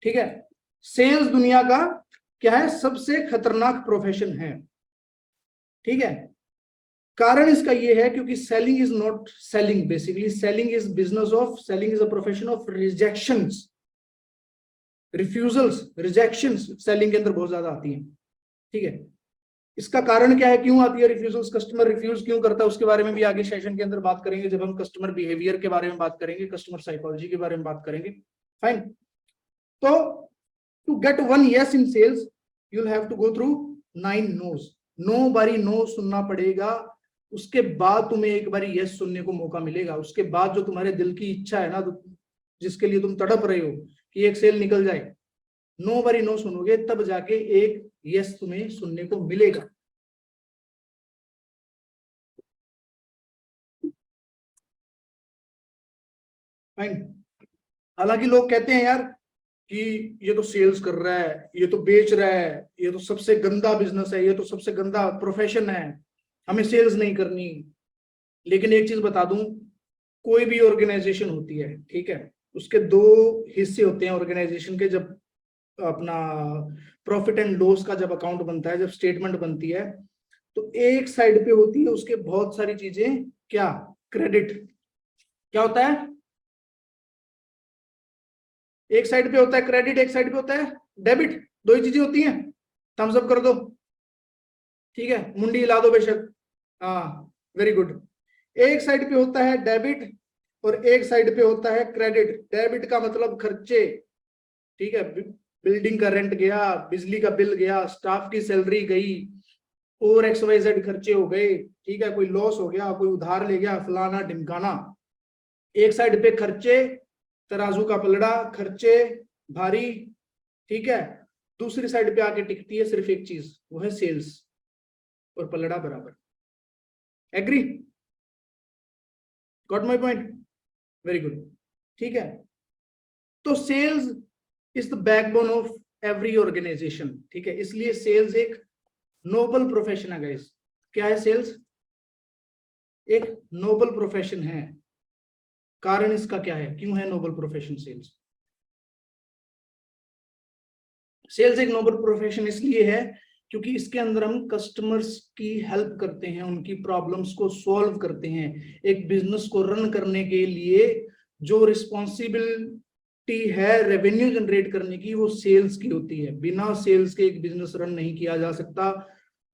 ठीक है, सेल्स दुनिया का क्या है, सबसे खतरनाक प्रोफेशन है। ठीक है, कारण इसका ये है क्योंकि selling is not selling, basically selling is business of, selling is a profession of rejections, refusals, rejections selling के अंदर बहुत ज्यादा आती है। ठीक है, इसका कारण क्या है, क्यों आती है रिफ्यूजल्स, कस्टमर रिफ्यूज क्यों करता है, उसके बारे में भी आगे सेशन के अंदर बात करेंगे, जब हम कस्टमर बिहेवियर के बारे में बात करेंगे, कस्टमर साइकोलॉजी के बारे में बात करेंगे। फाइन, तो to get one yes in sales you will have to go through 9 noes. 9 बारी नो सुनना पड़ेगा, उसके बाद तुम्हें एक बारी यस सुनने को मौका मिलेगा। उसके बाद जो तुम्हारे दिल की इच्छा है ना, जिसके लिए तुम तड़प रहे हो कि एक सेल निकल जाए, 9 बारी नो सुनोगे तब जाके एक यस तुम्हें सुनने को मिलेगा। फाइन, हालांकि लोग कहते हैं यार कि ये तो सेल्स कर रहा है, ये तो बेच रहा है, ये तो सबसे गंदा बिजनेस है, ये तो सबसे गंदा प्रोफेशन है, हमें सेल्स नहीं करनी। लेकिन एक चीज बता दूं, कोई भी ऑर्गेनाइजेशन होती है, ठीक है, उसके 2 हिस्से होते हैं ऑर्गेनाइजेशन के। जब अपना प्रॉफिट एंड लॉस का जब अकाउंट बनता है, जब स्टेटमेंट बनती है, तो एक साइड पे होती है उसके बहुत सारी चीजें, क्या, क्रेडिट। क्या होता है, एक साइड पे होता है क्रेडिट, एक साइड पे होता है डेबिट, 2 ही चीजें होती हैं। थम्स अप कर दो, ठीक है, मुंडी हिला दो बेशक, हाँ वेरी गुड। एक साइड पे होता है डेबिट और एक साइड पे होता है क्रेडिट। डेबिट का मतलब खर्चे, ठीक है, बिल्डिंग का रेंट गया, बिजली का बिल गया, स्टाफ की सैलरी गई, और XYZ खर्चे हो गए, ठीक है, कोई लॉस हो गया, कोई उधार ले गया, फलाना ढिमकाना। एक साइड पे खर्चे, तराजू का पलड़ा, खर्चे भारी, ठीक है। दूसरी साइड पे आके टिकती है सिर्फ एक चीज, वो है सेल्स, और पलड़ा बराबर। Agree, got my point, very good. ठीक है, तो sales is the backbone of every organisation. ठीक है, इसलिए सेल्स एक नोबल प्रोफेशन है गाइस। क्या है सेल्स, एक नोबल प्रोफेशन है। कारण इसका क्या है, क्यों है नोबल प्रोफेशन सेल्स? सेल्स एक नोबल प्रोफेशन इसलिए है क्योंकि इसके अंदर हम कस्टमर्स की हेल्प करते हैं, उनकी प्रॉब्लम्स को सॉल्व करते हैं। एक बिजनेस को रन करने के लिए जो रिस्पॉन्सिबिलिटी है रेवेन्यू जनरेट करने की, वो सेल्स की होती है। बिना सेल्स के एक बिजनेस रन नहीं किया जा सकता।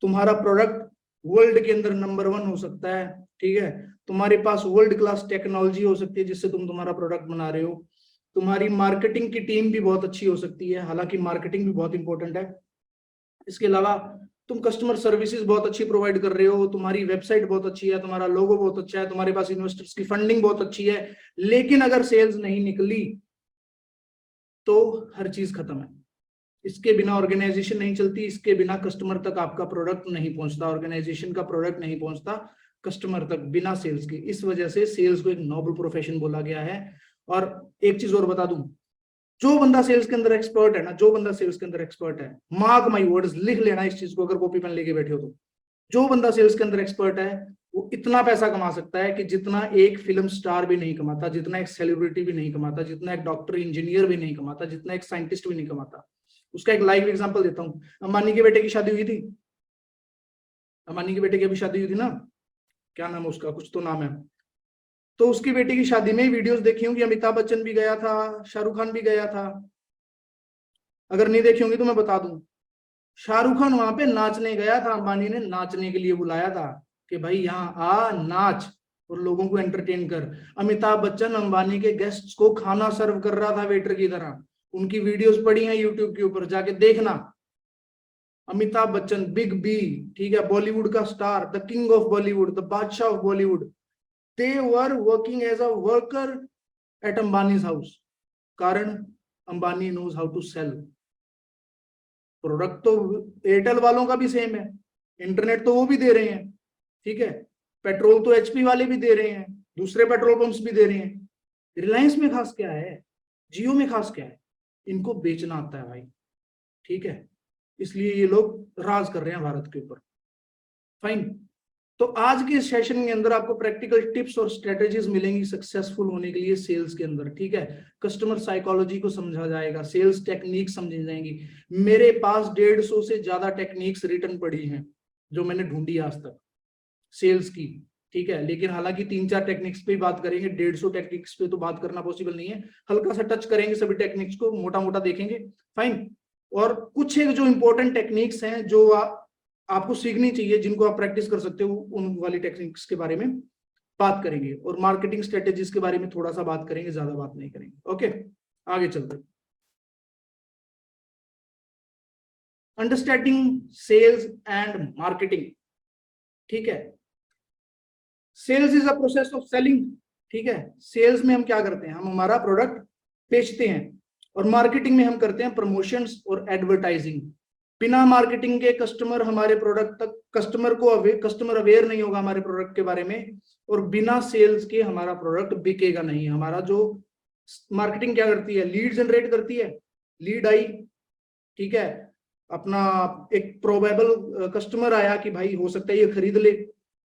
तुम्हारा प्रोडक्ट वर्ल्ड के अंदर नंबर 1 हो सकता है, ठीक है, तुम्हारे पास वर्ल्ड क्लास टेक्नोलॉजी हो सकती है जिससे तुम तुम्हारा प्रोडक्ट बना रहे हो, तुम्हारी मार्केटिंग की टीम भी बहुत अच्छी हो सकती है, हालांकि मार्केटिंग भी बहुत इंपॉर्टेंट है। इसके अलावा तुम कस्टमर सर्विसेज बहुत अच्छी प्रोवाइड कर रहे हो, तुम्हारी वेबसाइट बहुत अच्छी है, तुम्हारा लोगो बहुत अच्छा है, तुम्हारे पास इन्वेस्टर्स की फंडिंग बहुत अच्छी है, लेकिन अगर सेल्स नहीं निकली तो हर चीज खत्म है। इसके बिना ऑर्गेनाइजेशन नहीं चलती, इसके बिना कस्टमर तक आपका प्रोडक्ट नहीं पहुंचता, ऑर्गेनाइजेशन का प्रोडक्ट नहीं पहुंचता कस्टमर तक बिना सेल्स के। इस वजह से सेल्स को एक नोबल प्रोफेशन बोला गया है। और एक चीज और बता दूं, जो बंदा सेल्स के अंदर एक्सपर्ट है ना, जो बंदा सेल्स के अंदर एक्सपर्ट है, मार्क माय वर्ड्स, लिख लेना इस चीज को अगर कॉपी पेन लेके बैठे हो तो, जो बंदा सेल्स के अंदर एक्सपर्ट है वो इतना पैसा कमा सकता है कि जितना एक फिल्म स्टार भी नहीं कमाता, जितना एक सेलिब्रिटी भी नहीं कमाता, जितना एक डॉक्टर इंजीनियर भी नहीं कमाता, जितना एक साइंटिस्ट भी नहीं कमाता। उसका एक लाइव एग्जांपल देता हूं। अंबानी के बेटे की शादी हुई थी, अंबानी के बेटे की अभी शादी हुई थी ना, क्या नाम है उसका, कुछ तो नाम है। तो उसकी बेटी की शादी में वीडियोस देखी होंगी, अमिताभ बच्चन भी गया था, शाहरुख खान भी गया था। अगर नहीं देखी होंगी तो मैं बता दूं, शाहरुख खान वहां पे नाचने गया था, अंबानी ने नाचने के लिए बुलाया था कि भाई यहाँ आ नाच और लोगों को एंटरटेन कर। अमिताभ बच्चन अंबानी के गेस्ट्स को खाना सर्व कर रहा था वेटर की तरह। उनकी वीडियोस पड़ी हैं यूट्यूब के ऊपर, जाके देखना। अमिताभ बच्चन, बिग बी, ठीक है, बॉलीवुड का star, the king of Bollywood, the बादशाह of Bollywood, they were working as a worker at Ambani's house. कारण, Ambani knows how to sell. Product तो एयरटेल वालों का भी सेम है, इंटरनेट तो वो भी दे रहे हैं, ठीक है, पेट्रोल तो HP वाले भी दे रहे हैं, दूसरे पेट्रोल पंप्स भी दे रहे हैं। रिलायंस में खास क्या है, जियो में खास क्या है, इनको बेचना आता है भाई, ठीक है, इसलिए ये लोग राज कर रहे हैं भारत के ऊपर। फाइन, तो आज के सेशन के अंदर आपको प्रैक्टिकल टिप्स और स्ट्रेटेजीज मिलेंगी सक्सेसफुल होने के लिए सेल्स के अंदर, ठीक है। कस्टमर साइकोलॉजी को समझा जाएगा, सेल्स टेक्निक समझी जाएंगी। मेरे पास 150 से ज्यादा टेक्निक्स रिटर्न पड़ी हैं जो मैंने ढूंढी आज तक सेल्स की, ठीक है। लेकिन हालांकि 3-4 टेक्निक्स पे बात करेंगे, 150 टेक्निक्स पे तो बात करना पॉसिबल नहीं है। हल्का सा टच करेंगे सभी टेक्निक्स को, मोटा मोटा देखेंगे, फाइन। और कुछ एक जो इंपॉर्टेंट टेक्निक्स हैं जो आपको सीखनी चाहिए, जिनको आप प्रैक्टिस कर सकते हो, उन वाली टेक्निक्स के बारे में बात करेंगे। और मार्केटिंग स्ट्रेटेजीज के बारे में थोड़ा सा बात करेंगे, ज्यादा बात नहीं करेंगे। ओके, आगे चलते हैं। अंडरस्टैंडिंग सेल्स एंड मार्केटिंग, ठीक है। Sales is a process of selling, ठीक है। सेल्स में हम क्या करते हैं, हम हमारा प्रोडक्ट बेचते हैं। और मार्केटिंग में हम करते हैं प्रमोशंस और एडवर्टाइजिंग। बिना मार्केटिंग के कस्टमर हमारे प्रोडक्ट तक, कस्टमर अवेयर नहीं होगा हमारे प्रोडक्ट के बारे में। और बिना सेल्स के हमारा प्रोडक्ट बिकेगा नहीं। हमारा जो मार्केटिंग क्या करती है, लीड जनरेट करती है, लीड आई, ठीक है, अपना एक प्रोबेबल कस्टमर आया कि भाई हो सकता है ये खरीद ले,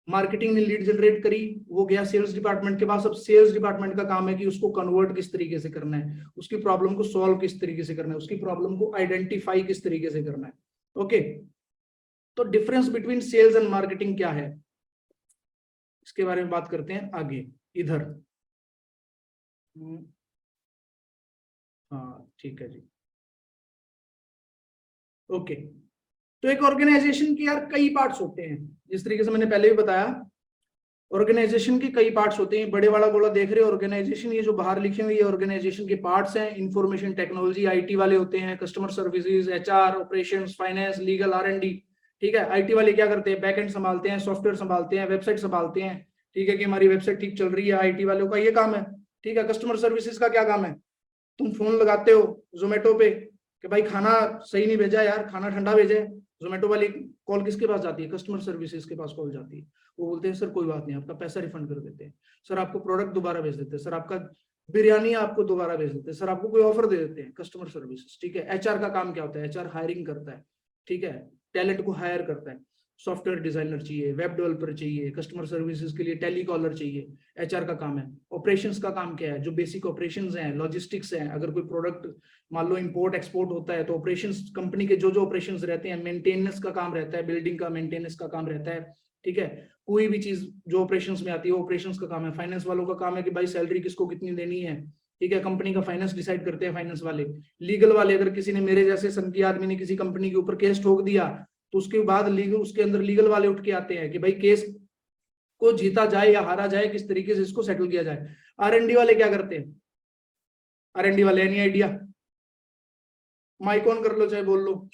मार्केटिंग ने लीड जनरेट करी, वो गया सेल्स डिपार्टमेंट के पास। अब सेल्स डिपार्टमेंट का काम है कि उसको कन्वर्ट किस तरीके से करना है, उसकी प्रॉब्लम को सॉल्व किस तरीके से करना है, उसकी प्रॉब्लम को आइडेंटिफाई किस तरीके से करना है। ओके, तो difference between sales and marketing क्या है, इसके बारे में बात करते हैं आगे। इधर हाँ, ठीक है जी, ओके। तो एक ऑर्गेनाइजेशन के यार कई पार्ट्स होते हैं, जिस तरीके से मैंने पहले भी बताया। ऑर्गेनाइजेशन के कई पार्ट्स होते हैं, बड़े वाला गोला देख रहे हो ऑर्गेनाइजेशन, ये जो बाहर लिखे हुए ये ऑर्गेनाइजेशन के पार्ट्स हैं। इंफॉर्मेशन टेक्नोलॉजी आईटी वाले होते हैं, customer services, HR, operations, finance, legal, R&D, ठीक है। आईटी वाले क्या करते हैं, बैकएंड संभालते हैं, सॉफ्टवेयर संभालते हैं, वेबसाइट संभालते हैं, ठीक है, कि हमारी वेबसाइट ठीक चल रही है, आईटी वालों का ये काम है, ठीक है। कस्टमर सर्विसेज का क्या काम है, तुम फोन लगाते हो जोमेटो पे कि भाई खाना सही नहीं भेजा यार, खाना ठंडा भेजे, जोमेटो वाली कॉल किसके पास जाती है, कस्टमर सर्विसेज के पास कॉल जाती है। वो बोलते हैं सर कोई बात नहीं, आपका पैसा रिफंड कर देते हैं, सर आपको प्रोडक्ट दोबारा भेज देते हैं, सर आपका बिरयानी आपको दोबारा भेज देते हैं, सर आपको कोई ऑफर दे देते हैं, कस्टमर सर्विसेज, ठीक है। एचआर का काम क्या होता है, एचआर हायरिंग करता है, ठीक है, टैलेंट को हायर करता है। सॉफ्टवेयर डिजाइनर चाहिए, वेब डेवलपर चाहिए, कस्टमर सर्विसेज के लिए टेलीकॉलर चाहिए, एचआर का काम है। ऑपरेशंस का काम क्या है, जो बेसिक ऑपरेशंस हैं, लॉजिस्टिक्स हैं, अगर कोई प्रोडक्ट मान लो इंपोर्ट एक्सपोर्ट होता है तो ऑपरेशंस, कंपनी के जो ऑपरेशंस रहते हैं, मेंटेनेंस का काम रहता है, बिल्डिंग का मेंटेनेंस का काम रहता है, ठीक है। कोई भी चीज जो ऑपरेशंस में आती है ऑपरेशंस का काम है। फाइनेंस वालों का काम है कि भाई सैलरी किसको कितनी देनी है, ठीक है, कंपनी का फाइनेंस डिसाइड करते हैं फाइनेंस वाले। लीगल वाले, अगर किसी ने, मेरे जैसे संकी आदमी ने किसी कंपनी के ऊपर केस ठोक दिया तो उसके बाद लीगल, उसके अंदर लीगल वाले उठ के आते हैं कि भाई केस को जीता जाए या हारा जाए, किस तरीके से इसको सेटल किया जाए। आर&डी वाले क्या करते हैं, आर&डी वाले एनी आइडिया, माइक ऑन कर लो चाहे बोल लो।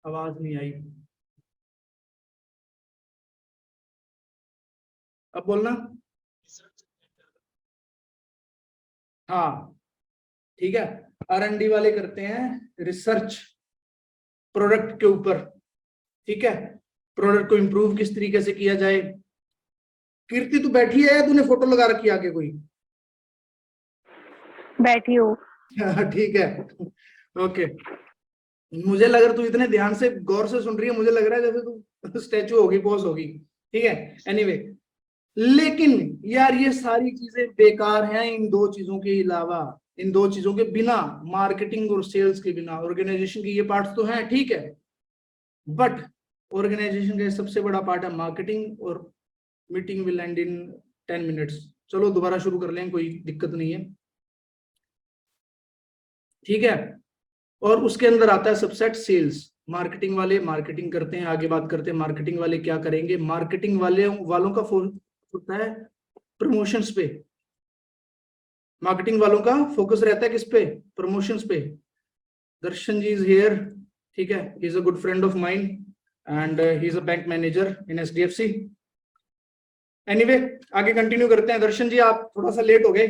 आवाज नहीं आई, अब बोलना। हाँ, ठीक है, आर&डी वाले करते हैं रिसर्च प्रोडक्ट के ऊपर, ठीक है, प्रोडक्ट को इंप्रूव किस तरीके से किया जाए। कीर्ति तू बैठी है या तूने फोटो लगा रखी है आगे कोई, बैठी हो? ठीक है, ओके। मुझे लग रहा तू इतने ध्यान से गौर से सुन रही है, मुझे लग रहा है जैसे तू स्टैचू होगी, पॉज होगी, ठीक है। एनीवे, लेकिन यार ये सारी चीजें बेकार हैं इन दो चीजों के अलावा, इन दो चीजों के बिना, मार्केटिंग और सेल्स के बिना। ऑर्गेनाइजेशन के ये पार्ट्स तो हैं, ठीक है, बट ऑर्गेनाइजेशन का सबसे बड़ा पार्ट है मार्केटिंग। और meeting will and in 10 minutes, चलो दोबारा शुरू कर लें, कोई दिक्कत नहीं है, ठीक है। और उसके अंदर आता है सबसेट सेल्स। मार्केटिंग वाले मार्केटिंग करते हैं, आगे बात करते हैं मार्केटिंग वाले क्या करेंगे। मार्केटिंग वालों का फोकस होता है प्रमोशंस पे, मार्केटिंग वालों का फोकस रहता है किस पे, प्रमोशंस पे। दर्शन जी इज हियर, ठीक है, he is a good friend of mine and he is a bank manager in HDFC. Anyway, आगे कंटिन्यू करते हैं। दर्शन जी आप थोड़ा सा लेट हो गए,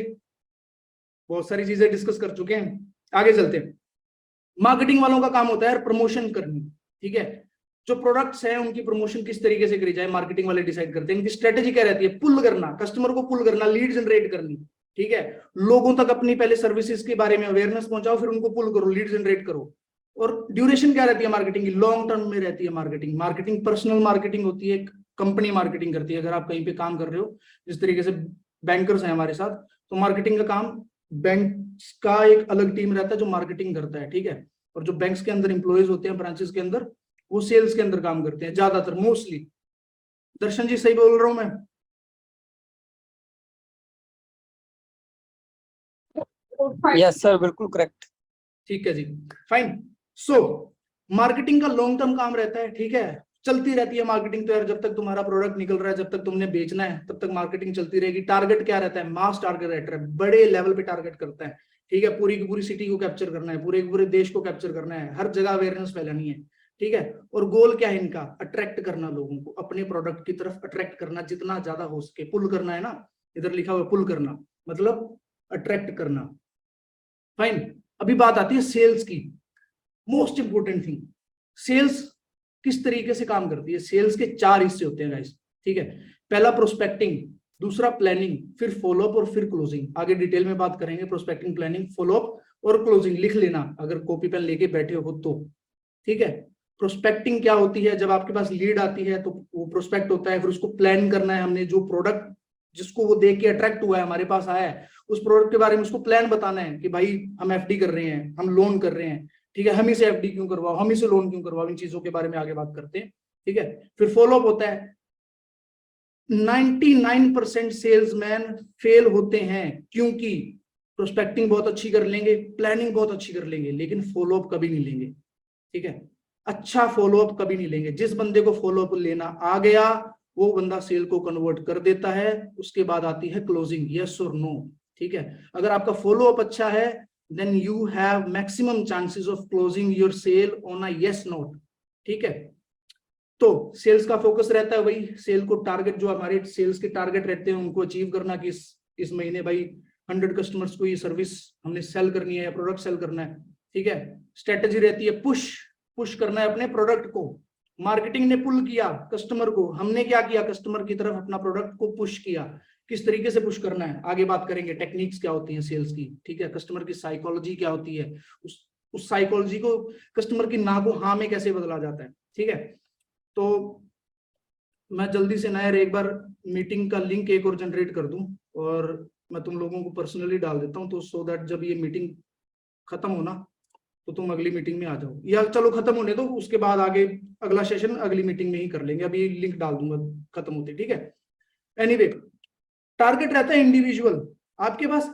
बहुत सारी चीजें डिस्कस कर चुके हैं, आगे चलते हैं। मार्केटिंग वालों का काम होता है प्रमोशन करनी, ठीक है। जो प्रोडक्ट्स हैं उनकी प्रमोशन किस तरीके से करी जाए, मार्केटिंग वाले डिसाइड करते हैं। इनकी स्ट्रेटेजी क्या रहती है, पुल करना, कस्टमर को पुल करना, लीड जनरेट करनी, ठीक है। लोगों तक अपनी पहले सर्विसेज के बारे में अवेयरनेस पहुंचाओ, फिर उनको पुल करो, लीड जनरेट करो। और ड्यूरेशन क्या रहती है मार्केटिंग की, लॉन्ग टर्म में रहती है मार्केटिंग। मार्केटिंग पर्सनल मार्केटिंग होती है, कंपनी मार्केटिंग करती है। अगर आप कहीं पे काम कर रहे हो, जिस तरीके से बैंकर्स हैं हमारे साथ, तो मार्केटिंग का काम, बैंक का एक अलग टीम रहता है जो मार्केटिंग करता है, ठीक है। और जो बैंक्स के अंदर एम्प्लॉयज होते हैं ब्रांचेस के अंदर, वो सेल्स के अंदर काम करते हैं ज्यादातर, मोस्टली। दर्शन जी सही बोल रहा हूं मैं? यस सर, बिल्कुल करेक्ट। ठीक है जी, फाइन। सो मार्केटिंग का लॉन्ग टर्म काम रहता है, ठीक है। चलती रहती है मार्केटिंग तो यार, जब तक तुम्हारा प्रोडक्ट निकल रहा है, जब तक तुमने बेचना है, तब तक मार्केटिंग चलती रहेगी। टारगेट क्या रहता है, मास टारगेट रहता है, बड़े लेवल पे टारगेट करता है, ठीक है। पूरी की पूरी सिटी को कैप्चर करना है, पूरे पूरे देश को कैप्चर करना है, हर जगह अवेयरनेस फैलानी है, ठीक है। और गोल क्या है इनका, अट्रैक्ट करना, लोगों को अपने प्रोडक्ट की तरफ अट्रैक्ट करना जितना ज्यादा हो सके। पुल करना है ना, इधर लिखा हुआ पुल करना मतलब अट्रैक्ट करना, फाइन। अभी बात आती है सेल्स की, मोस्ट इंपोर्टेंट थिंग। सेल्स किस तरीके से काम करती है, सेल्स के 4 हिस्से होते हैं गाइस, ठीक है। पहला प्रोस्पेक्टिंग, दूसरा प्लानिंग, फिर फॉलोअप और फिर क्लोजिंग। आगे डिटेल में बात करेंगे, प्रोस्पेक्टिंग, प्लानिंग, फॉलोअप और क्लोजिंग। लिख लेना अगर कॉपी पेन लेके बैठे हो तो, ठीक है। प्रोस्पेक्टिंग क्या होती है, जब आपके पास लीड आती है तो वो प्रोस्पेक्ट होता है, फिर उसको प्लान करना है हमने, जो प्रोडक्ट जिसको वो देख के अट्रैक्ट हुआ है, हमारे पास आया है, उस प्रोडक्ट के बारे में उसको प्लान बताना है कि भाई हम एफडी कर रहे हैं, हम लोन कर रहे हैं, ठीक है, हम इसे एफडी क्यों करवाओ, हम इसे लोन क्यों करवाओ, इन चीजों के बारे में आगे बात करते हैं, ठीक है। फिर फॉलोअप होता है। 99% सेल्समैन फेल होते हैं क्योंकि प्रोस्पेक्टिंग बहुत अच्छी कर लेंगे, प्लानिंग बहुत अच्छी कर लेंगे, लेकिन फॉलोअप कभी नहीं लेंगे, ठीक है। अच्छा फॉलोअप कभी नहीं लेंगे। जिस बंदे को फॉलोअप लेना आ गया, वो बंदा सेल को कन्वर्ट कर देता है। उसके बाद आती है क्लोजिंग, यस और नो, ठीक है। अगर आपका फॉलोअप अच्छा है, then you have maximum chances of closing your sale on a yes note, ठीक है। तो सेल्स का फोकस रहता है वही, सेल को टारगेट, जो हमारे सेल्स के टारगेट रहते हैं उनको अचीव करना, कि इस महीने भाई 100 कस्टमर्स को ये सर्विस हमने सेल करनी है या प्रोडक्ट सेल करना है, ठीक है। स्ट्रेटेजी रहती है पुश, पुश करना है अपने प्रोडक्ट को। मार्केटिंग ने पुल किया कस्टमर को, हमने क्या किया, कस्टमर की तरफ अपना प्रोडक्ट को पुश किया। किस तरीके से पुश करना है आगे बात करेंगे, टेक्निक्स क्या होती हैं सेल्स की, ठीक है। कस्टमर की साइकोलॉजी क्या होती है, उस साइकोलॉजी को, कस्टमर की ना को हाँ में कैसे बदला जाता है, ठीक है। तो मैं जल्दी से ना यार एक बार मीटिंग का लिंक एक और जनरेट कर दूं, और मैं तुम लोगों को पर्सनली डाल देता हूं, तो सो दैट जब ये मीटिंग खत्म हो ना, तो तुम अगली मीटिंग में आ जाओ, या चलो खत्म होने दो, उसके बाद आगे अगला सेशन अगली मीटिंग में ही कर लेंगे। अभी लिंक डाल दूंगा खत्म होते, ठीक है। एनीवे, टारगेट रहता है इंडिविजुअल। आपके पास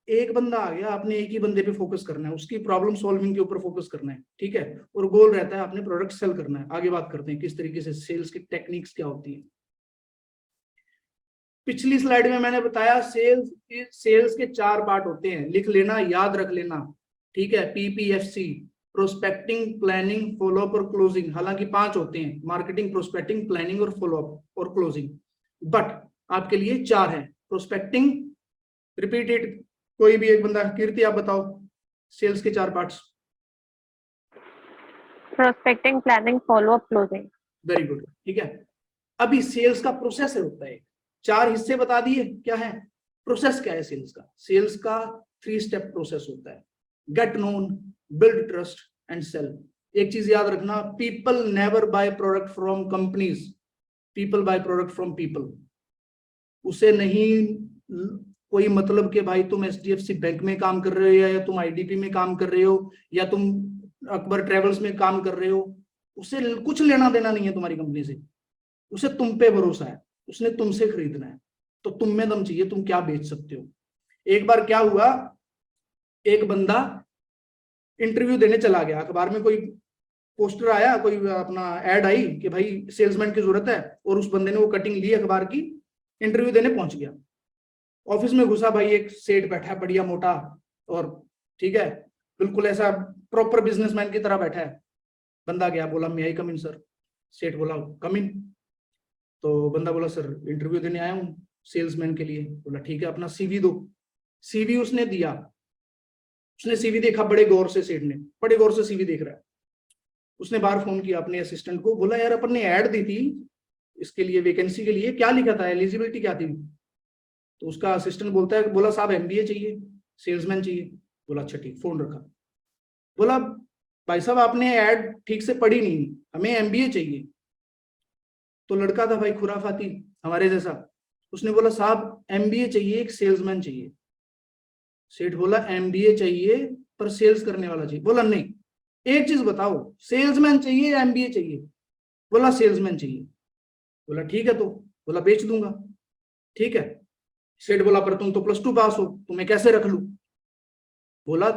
एक बंदा आ गया, आपने एक ही बंदे पे फोकस करना है, उसकी प्रॉब्लम सॉल्विंग के ऊपर फोकस करना है, ठीक है। और गोल रहता है आपने प्रोडक्ट सेल करना है। आगे बात करते हैं किस तरीके से सेल्स की टेक्निक्स क्या होती है। पिछली स्लाइड में मैंने बताया सेल्स के 4 पार्ट होते हैं, लिख लेना, याद रख लेना, ठीक है। PPFC, प्रोस्पेक्टिंग, प्लानिंग, फॉलोअप और क्लोजिंग। हालांकि 5 होते हैं, मार्केटिंग, प्रोस्पेक्टिंग, प्लानिंग और फॉलोअप और क्लोजिंग, बट आपके लिए 4 है। प्रोस्पेक्टिंग, रिपीटेड, कोई भी एक बंदा, कीर्ति आप बताओ सेल्स के 4 parts. Prospecting, planning, follow up, closing. Very good, ठीक है। अभी सेल्स का प्रोसेस होता है, 4 हिस्से बता दिए क्या है, प्रोसेस क्या है सेल्स का। सेल्स का 3 स्टेप प्रोसेस होता है, get known, build trust and sell. एक चीज याद रखना, people never buy product from companies, people buy product from people. उसे नहीं कोई मतलब कि भाई तुम HDFC बैंक में काम कर रहे हो, या तुम IDP में काम कर रहे हो, या तुम अकबर ट्रेवल्स में काम कर रहे हो, उसे कुछ लेना देना नहीं है तुम्हारी कंपनी से। उसे तुम पे भरोसा है, उसने तुमसे खरीदना है, तो तुम में दम चाहिए, तुम क्या बेच सकते हो। एक बार क्या हुआ, एक बंदा इंटरव्यू देने चला गया, अखबार में कोई पोस्टर आया, कोई अपना ऐड आई कि भाई सेल्समैन की जरूरत है, और उस बंदे ने वो कटिंग ली अखबार की, इंटरव्यू देने पहुंच गया। ऑफिस में घुसा, भाई एक सेठ बैठा है बढ़िया मोटा, और ठीक है बिल्कुल ऐसा प्रॉपर बिजनेसमैन की तरह बैठा है। बंदा गया, बोला मे आई कम इन सर। सेठ बोला कम इन। तो बंदा बोला सर इंटरव्यू देने आया हूँ सेल्समैन के लिए। बोला ठीक है, अपना CV दो। CV उसने दिया, उसने CV देखा बड़े गौर से, सेठ ने बड़े गौर से CV देख रहा है। उसने बाहर फोन किया अपने असिस्टेंट को, बोला यार अपन ने ऐड दी थी इसके लिए, वैकेंसी के लिए, क्या लिखा था, एलिजिबिलिटी क्या थी? तो उसका असिस्टेंट बोलता है, बोला साहब एमबीए चाहिए, सेल्समैन चाहिए। बोला अच्छा ठीक, फोन रखा। बोला भाई साहब आपने ऐड ठीक से पढ़ी नहीं, हमें एमबीए चाहिए। तो लड़का था भाई खुराफाती हमारे जैसा, उसने बोला साहब एमबीए चाहिए, एक सेल्समैन चाहिए। सेठ बोला एमबीए चाहिए पर सेल्स करने वाला चाहिए। बोला नहीं, एक चीज बताओ, सेल्समैन चाहिए या एमबीए चाहिए? बोला सेल्समैन चाहिए। बोला ठीक है, तो बोला बेच दूंगा। ठीक है। सेठ बोला पर तुम तो +2 पास हो, तुम्हें कैसे रख लूं? बोला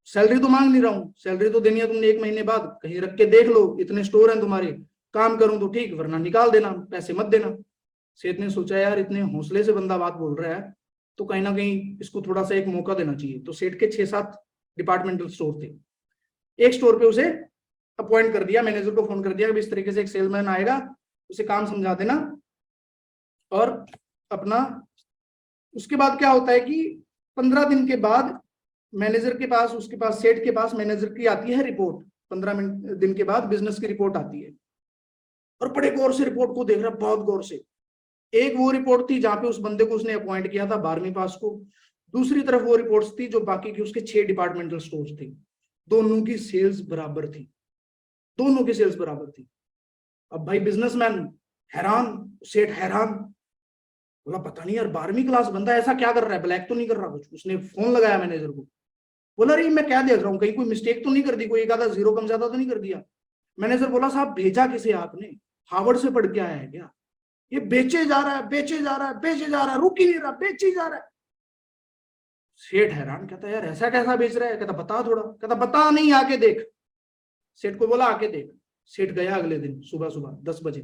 सैलरी तो मांग नहीं रहा हूं, सैलरी तो देनी है तुमने 1 महीने बाद, कहीं रख के देख लो, इतने स्टोर हैं तुम्हारे, काम करूं तो ठीक, वरना निकाल देना, पैसे मत देना। सेठ ने सोचा यार इतने हौसले से बंदा बात बोल रहा है, तो कहीं ना कहीं इसको थोड़ा सा एक मौका देना चाहिए। तो सेठ के 6-7 डिपार्टमेंटल स्टोर थे, एक स्टोर पे उसे अपॉइंट कर दिया, मैनेजर को फोन कर दिया कि इस तरीके से एक सेल्समैन आएगा, उसे काम समझा देना। और अपना उसके बाद क्या होता है कि 15 दिन के बाद मैनेजर के पास, उसके पास सेठ के पास मैनेजर की आती है रिपोर्ट, 15 दिन के बाद बिजनेस की रिपोर्ट आती है। और बड़े गौर से रिपोर्ट को देख रहा, बहुत गौर से। एक वो रिपोर्ट थी जहां पे उस बंदे को उसने अपॉइंट किया था 12वीं पास को, दूसरी तरफ वो रिपोर्ट्स थी जो बाकी के उसके 6 डिपार्टमेंटल स्टोर्स थे, दोनों की सेल्स बराबर थी, दोनों की सेल्स बराबर थी। अब भाई बिजनेसमैन हैरान, सेठ हैरान, बोला पता नहीं यार 12वीं क्लास बंदा ऐसा क्या कर रहा है, ब्लैक तो नहीं कर रहा कुछ? उसने फोन लगाया मैनेजर को, बोला अरे मैं क्या देख रहा हूँ, कहीं कोई मिस्टेक तो नहीं कर दी, कोई एक आधा जीरो कम ज्यादा तो नहीं कर दिया? मैनेजर बोला साहब भेजा किसे आपने, हार्वर्ड से पढ़ के आया है क्या? ये बेचे जा रहा है, बेचे जा रहा है, बेचे जा रहा है, रुक ही नहीं रहा, बेचे जा रहा है। सेठ हैरान, कहता यार ऐसा कैसा बेच रहा है? कहता बता थोड़ा। कहता बता नहीं, आके देख। सेठ को बोला आके देख। सेठ गया अगले दिन सुबह सुबह 10 बजे,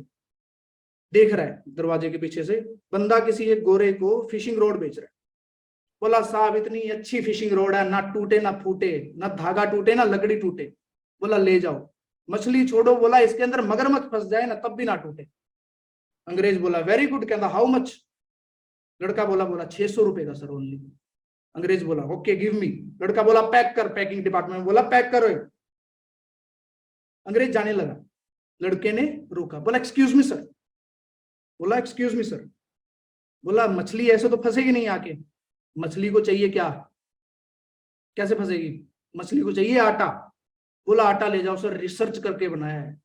देख रहा है दरवाजे के पीछे से बंदा किसी एक गोरे को फिशिंग रोड बेच रहा है। बोला साहब इतनी अच्छी फिशिंग रोड है, ना टूटे ना फूटे, ना धागा टूटे ना लकड़ी टूटे। बोला ले जाओ, मछली छोड़ो, बोला इसके अंदर मगरमच्छ फंस जाए ना तब भी ना टूटे। अंग्रेज बोला वेरी गुड, कहता हाउ मच? लड़का बोला 600 रुपए का सर ओनली। अंग्रेज बोला ओके गिव मी। लड़का बोला पैक कर, पैकिंग डिपार्टमेंट बोला पैक करो। अंग्रेज जाने लगा, लड़के ने रोका, बोला एक्सक्यूज मी सर। बोला एक्सक्यूज मी सर। बोला मछली ऐसे तो फंसेगी नहीं आके, मछली को चाहिए क्या, कैसे फंसेगी? मछली को चाहिए आटा। बोला आटा ले जाओ सर, रिसर्च करके बनाया है,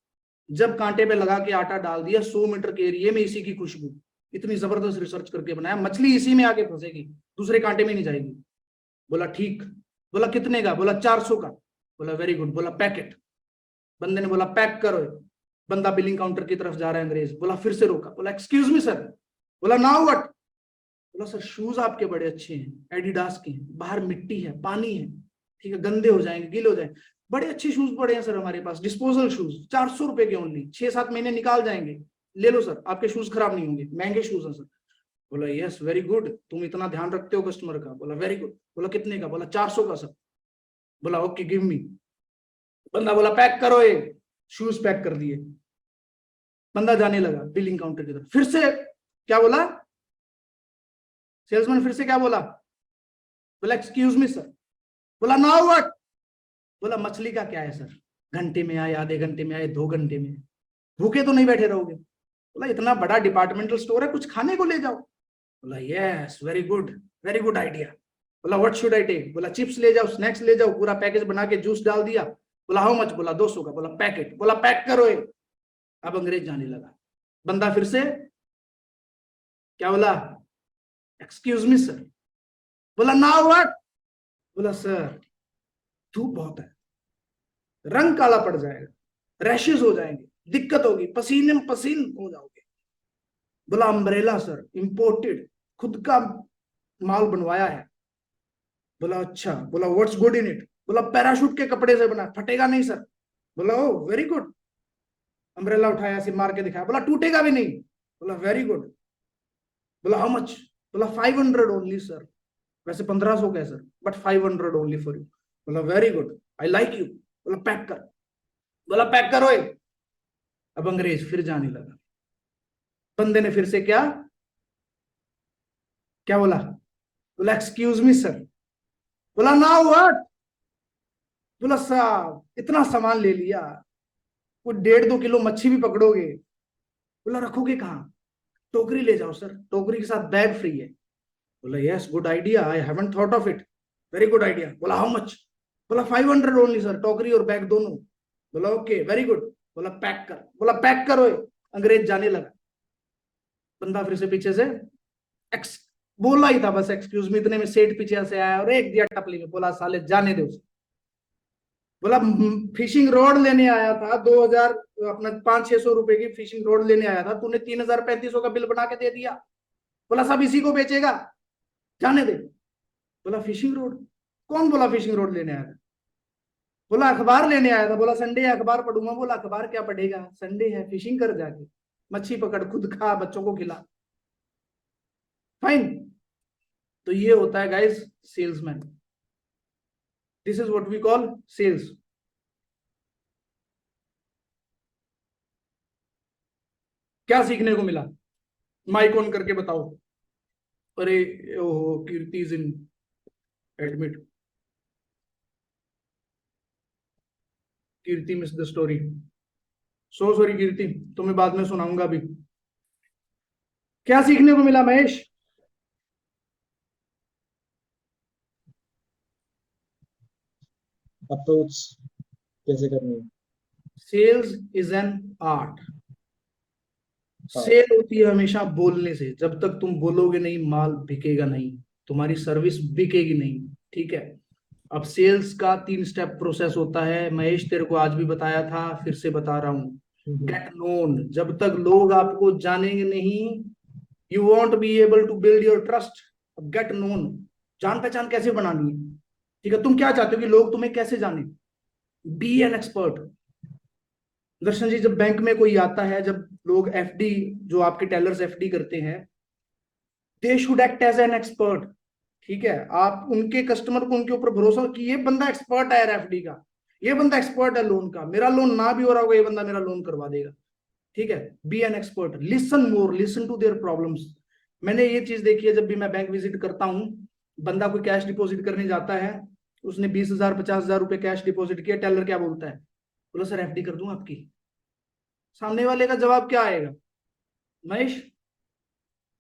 जब कांटे पे लगा के आटा डाल दिया 100 मीटर के एरिया में इसी की खुशबू, इतनी जबरदस्त रिसर्च करके बनाया, मछली इसी में आके फंसेगी, दूसरे कांटे में नहीं जाएगी। बोला ठीक। बोला कितने का? बोला 400 का। बोला वेरी गुड। बोला पैकेट। बंदे ने बोला पैक करो। बंदा बिलिंग काउंटर की तरफ जा रहा है, अंग्रेज बोला फिर से रोका, बोला एक्सक्यूज मी सर। बोला नाउ व्हाट? बोला सर शूज आपके बड़े अच्छे हैं, एडिडास के हैं, बाहर मिट्टी है, पानी है, ठीक है, गंदे हो जाएंगे, गीले हो जाएंगे, बड़े अच्छे शूज पड़े हैं सर हमारे पास, डिस्पोजल शूज, 400 रुपए के ओनली, 6-7 महीने निकाल जाएंगे, ले लो सर, आपके शूज खराब नहीं होंगे, महंगे शूज हैं सर। बोला यस वेरी गुड, तुम इतना ध्यान रखते हो कस्टमर का। बोला वेरी गुड। बोला कितने का? बोला 400 का सर। बोला ओके गिव मी। बंदा बोला पैक करो, ये शूज पैक कर दिए। बंदा जाने लगा बिलिंग काउंटर की तरफ, फिर से क्या बोला सेल्समैन? फिर से क्या बोला? बोला एक्सक्यूज मी सर। बोला नाउ व्हाट? बोला मछली का क्या है सर, घंटे में आए, आधे घंटे में आए, 2 घंटे में, भूखे तो नहीं बैठे रहोगे? बोला इतना बड़ा डिपार्टमेंटल स्टोर है, कुछ खाने को ले जाओ। बोला यस वेरी गुड आइडिया। बोला व्हाट शुड आई टेक? बोला चिप्स ले जाओ, स्नैक्स ले जाओ, पूरा पैकेज बना के जूस डाल दिया। बोला हाउ मच? बोला 200 का। बोला पैकेट। बोला पैक करो ये। अब अंग्रेज जाने लगा, बंदा फिर से क्या बोला? Excuse me sir. बोला नाउ व्हाट? बोला सर धूप बहुत है, रंग काला पड़ जाएगा, रैशेस हो जाएंगे, दिक्कत होगी, पसीने में पसीन हो जाओगे। बोला अम्ब्रेला सर, इंपोर्टेड, खुद का माल बनवाया है। बोला अच्छा। बोला व्हाट्स गुड इन इट? बोला पैराशूट के कपड़े से बना, फटेगा नहीं सर। बोला ओ वेरी गुड। अम्ब्रेला उठाया, ऐसे मार के दिखाया, बोला टूटेगा भी नहीं। बोला वेरी गुड। बोला हाउ मच? बोला 500 ओनली सर। वैसे 1500 का है sir, but 500 only for you. बोला very good, I like you. बोला पैक कर। बोला पैक करो। अब अंग्रेज फिर जाने लगा, बंदे ने फिर से क्या क्या बोला? बोला एक्सक्यूज मी सर। बोला नाउ व्हाट? बोला साहब इतना सामान ले लिया, वो 1.5-2 किलो मच्छी भी पकड़ोगे, बोला रखोगे कहाँ? टोकरी ले जाओ सर, टोकरी के साथ बैग फ्री है। बोला yes, good idea, I haven't thought of it, very good idea. बोला हाउ मच? बोला 500 ओनली सर, टोकरी और बैग दोनों। बोला ओके वेरी गुड। बोला पैक कर। बोला पैक करो। अंग्रेज जाने लगा। बंदा फिर से पीछे से एक्स बोला ही था बस एक्सक्यूज मी, इतने में सेठ पीछे से आया और एक दिया टपली में। बोला साले जाने दे उसे। बोला फिशिंग रॉड लेने आया था 2000, अपना 500-600 रुपए की फिशिंग रॉड लेने आया था, तूने 3000-3500 का बिल बना के दे दिया। बोला सब इसी को बेचेगा, जाने दे। बोला फिशिंग रॉड? कौन बोला फिशिंग रॉड लेने आया था? बोला अखबार लेने आया था। बोला संडे है अखबार पढ़ूंगा। बोला अखबार क्या पढ़ेगा, संडे है, फिशिंग कर जाके, मच्छी पकड़, खुद खा, बच्चों को खिला। फाइन। तो ये होता है guys salesman. This is what we call sales. क्या सीखने को मिला? माइक ऑन करके बताओ। अरे ओहो, Kirti is in admit. Kirti miss the story. So sorry Kirti, तुम्हें बाद में सुनाऊंगा अभी। क्या सीखने को मिला महेश? अप्रोच कैसे करनी है। Sales is an art. Sale होती है हमेशा बोलने से। जब तक तुम बोलोगे नहीं, माल बिकेगा नहीं, तुम्हारी सर्विस बिकेगी नहीं। ठीक है। अब सेल्स का 3 स्टेप प्रोसेस होता है। महेश तेरे को आज भी बताया था, फिर से बता रहा हूँ। Get known. जब तक लोग आपको जानेंगे नहीं, you won't be able to build your trust. अब गेट नोन, जान पहचान कैसे बनानी है। ठीक है, तुम क्या चाहते हो कि लोग तुम्हें कैसे जाने? Be an expert. Darshan ji, जब बैंक में कोई आता है, जब लोग एफडी, जो आपके टेलर्स एफडी करते हैं, they should act as an expert. ठीक है, आप उनके कस्टमर को उनके ऊपर भरोसा कि ये बंदा एक्सपर्ट है एफडी का, ये बंदा एक्सपर्ट है लोन का, मेरा लोन ना भी हो रहा होगा, ये बंदा मेरा लोन करवा देगा। ठीक है, be an expert. Listen more, listen to their problems. मैंने ये चीज देखी है, जब भी मैं बैंक विजिट करता हूँ, बंदा कोई कैश डिपॉजिट करने जाता है, उसने 20,000-50,000 रुपए कैश डिपॉजिट किया, टेलर क्या बोलता है? बोला सर एफडी कर दूं आपकी। सामने वाले का जवाब क्या आएगा महेश?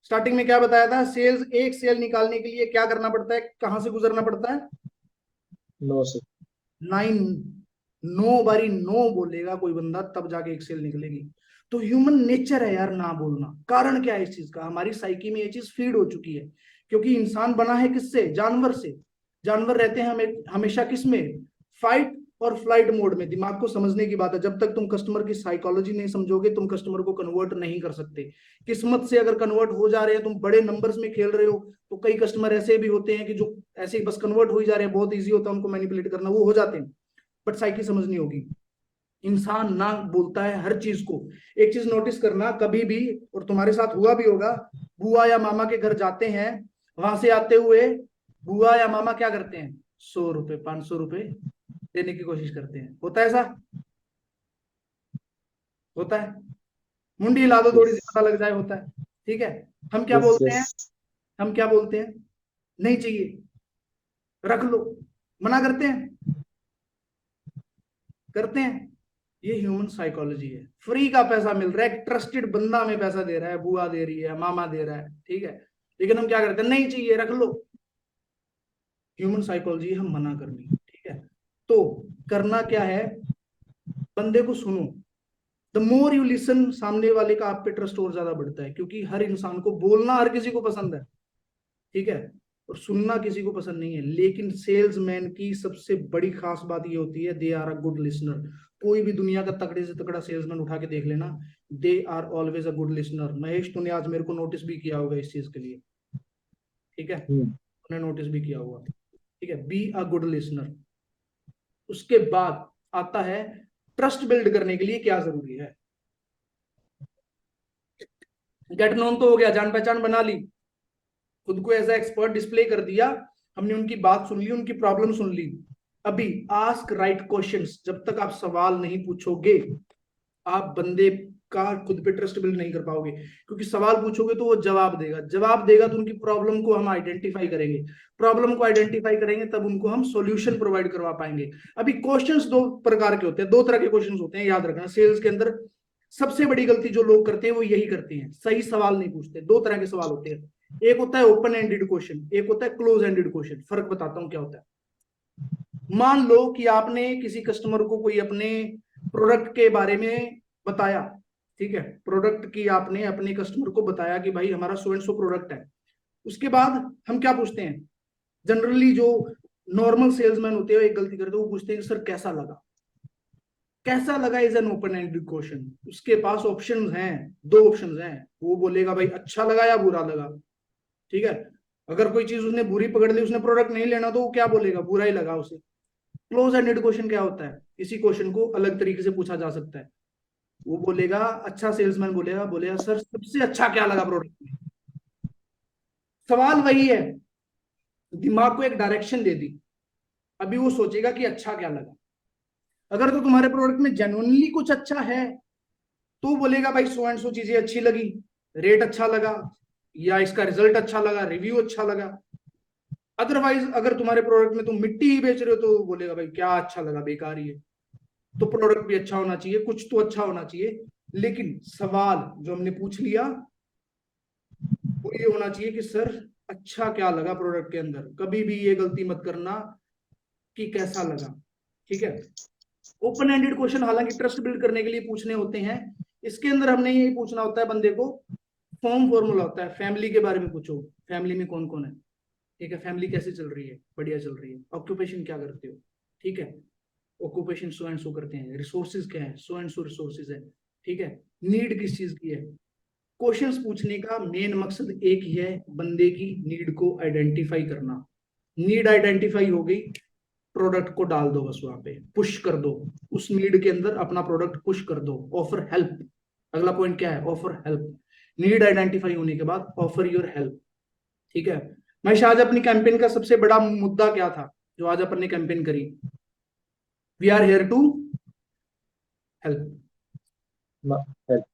स्टार्टिंग में क्या बताया था? सेल्स, एक सेल निकालने के लिए क्या करना पड़ता है, कहां से गुजरना पड़ता है? 9 से 9। 9 बारी नो बोलेगा कोई बंदा, तब जाके एक सेल निकलेगी। तो ह्यूमन नेचर है यार ना बोलना। कारण क्या है इस चीज का? हमारी साइकी में ये चीज फीड हो चुकी है, क्योंकि इंसान बना है किससे? जानवर से। जानवर रहते हैं हमेशा किस में? फाइट और फ्लाइट मोड में। दिमाग को समझने की बात है। जब तक तुम कस्टमर की साइकोलॉजी नहीं समझोगे, तुम कस्टमर को कन्वर्ट नहीं कर सकते। किस्मत से अगर कन्वर्ट हो जा रहे हैं, तुम बड़े नंबर्स में खेल रहे हो, तो कई कस्टमर ऐसे भी होते हैं कि जो ऐसे ही बस कन्वर्ट हो ही जा रहे हैं, बहुत ईजी होता है उनको मैनिपुलेट करना, वो हो जाते हैं। बट साइकी समझनी होगी। इंसान ना बोलता है हर चीज को। एक चीज नोटिस करना कभी भी, और तुम्हारे साथ हुआ भी होगा, बुआ या मामा के घर जाते हैं, वहां से आते हुए बुआ या मामा क्या करते हैं? 100 रुपए 500 रुपए देने की कोशिश करते हैं। होता है ऐसा? होता है। मुंडी हिला दो थोड़ी सी, पता लग जाए। होता है। ठीक है। हम क्या बोलते हैं? हम क्या बोलते हैं? नहीं चाहिए, रख लो। मना करते हैं? करते हैं। ये ह्यूमन साइकोलॉजी है। फ्री का पैसा मिल रहा है, एक ट्रस्टेड बंदा हमें पैसा दे रहा है, बुआ दे रही है, मामा दे रहा है, ठीक है, लेकिन हम क्या करते हैं? नहीं चाहिए, रख लो। ह्यूमन साइकोलॉजी हम मना करनी। ठीक है। तो करना क्या है? बंदे को सुनो। द मोर यू लिसन, सामने वाले का आप पे ट्रस्ट और ज्यादा बढ़ता है, क्योंकि हर इंसान को बोलना हर किसी को पसंद है, ठीक है, और सुनना किसी को पसंद नहीं है। लेकिन सेल्समैन की सबसे बड़ी खास बात ये होती है, they are a good listener. कोई भी दुनिया का तगड़े से तगड़ा सेल्समैन उठा के देख लेना, they are always a good listener. Mahesh, तूने आज मेरे को नोटिस भी किया होगा इस चीज के लिए, ठीक है, तूने नोटिस भी किया होगा। ठीक है, बी अ गुड लिसनर। उसके बाद आता है ट्रस्ट बिल्ड करने के लिए क्या जरूरी है। गेट नोन तो हो गया, जान पहचान बना ली, खुद को एज ए एक्सपर्ट डिस्प्ले कर दिया, हमने उनकी बात सुन ली, उनकी प्रॉब्लम सुन ली। अभी आस्क राइट क्वेश्चंस। जब तक आप सवाल नहीं पूछोगे, आप बंदे का खुद पे ट्रस्ट बिल्ड नहीं कर पाओगे, क्योंकि सवाल पूछोगे तो वो जवाब देगा तो उनकी प्रॉब्लम को हम आइडेंटिफाई करेंगे, प्रॉब्लम को आइडेंटिफाई करेंगे तब उनको हम सॉल्यूशन प्रोवाइड करवा पाएंगे। अभी क्वेश्चंस दो प्रकार के होते हैं, दो तरह के क्वेश्चंस होते हैं, याद रखना। सेल्स के अंदर सबसे बड़ी गलती जो लोग करते हैं वो यही करते हैं, सही सवाल नहीं पूछते। दो तरह के सवाल होते हैं, एक होता है ओपन एंडेड क्वेश्चन, एक होता है क्लोज एंडेड क्वेश्चन। फर्क बताता हूं क्या होता है। मान लो कि आपने किसी कस्टमर को कोई अपने प्रोडक्ट के बारे में बताया, ठीक है, प्रोडक्ट की आपने अपने कस्टमर को बताया कि भाई हमारा सो एंड सो प्रोडक्ट है। उसके बाद हम क्या पूछते हैं, जनरली जो नॉर्मल सेल्समैन होते हैं एक गलती करते हैं, वो पूछते हैं कि सर कैसा लगा। कैसा लगा is an open ended question. उसके पास ऑप्शंस हैं, दो ऑप्शंस हैं, वो बोलेगा भाई अच्छा लगा या बुरा लगा, ठीक है। अगर कोई चीज उसने बुरी पकड़ ली, उसने प्रोडक्ट नहीं लेना, तो वो क्या बोलेगा, बुरा ही लगा उसे। क्लोज एंडेड क्वेश्चन क्या होता है, इसी क्वेश्चन को अलग तरीके से पूछा जा सकता है। वो बोलेगा, अच्छा सेल्समैन बोलेगा सर सबसे अच्छा क्या लगा प्रोडक्ट में। सवाल वही है, दिमाग को एक डायरेक्शन दे दी, अभी वो सोचेगा कि अच्छा क्या लगा। अगर तो तुम्हारे प्रोडक्ट में जेन्युइनली कुछ अच्छा है तो बोलेगा भाई सो एंड सो चीजें अच्छी लगी, रेट अच्छा लगा, या इसका रिजल्ट अच्छा लगा, रिव्यू अच्छा लगा। अदरवाइज अगर तुम्हारे प्रोडक्ट में तुम मिट्टी ही बेच रहे हो तो बोलेगा भाई क्या अच्छा लगा, बेकार ही है। तो प्रोडक्ट भी अच्छा होना चाहिए, कुछ तो अच्छा होना चाहिए, लेकिन सवाल जो हमने पूछ लिया वो ये होना चाहिए कि सर अच्छा क्या लगा प्रोडक्ट के अंदर। कभी भी ये गलती मत करना कि कैसा लगा, ठीक है। ओपन एंडेड क्वेश्चन हालांकि ट्रस्ट बिल्ड करने के लिए पूछने होते हैं, इसके अंदर हमने यही पूछना होता है बंदे को, फॉर्मूला होता है, फैमिली के बारे में पूछो, फैमिली में कौन कौन है, ठीक है, फैमिली कैसे चल रही है, बढ़िया चल रही है, ऑक्यूपेशन क्या करते हो, ठीक है, ऑक्यूपेशन सो एंड सो करते हैं, रिसोर्सेज क्या है, सो एंड सो रिसोर्सेज है, ठीक है, नीड किस चीज की है। क्वेश्चंस पूछने का मेन मकसद एक ही है, बंदे की नीड को आइडेंटिफाई करना। नीड आइडेंटिफाई हो गई, प्रोडक्ट को डाल दो, बस वहां पे पुश कर दो, उस नीड के अंदर अपना प्रोडक्ट पुश कर दो, ऑफर हेल्प। अगला पॉइंट क्या है, ऑफर हेल्प। नीड आइडेंटिफाई होने के बाद ऑफर योर हेल्प, ठीक है। महेश, आज अपनी कैंपेन का सबसे बड़ा मुद्दा क्या था जो आज अपन ने कैंपेन करी, we are here to help, help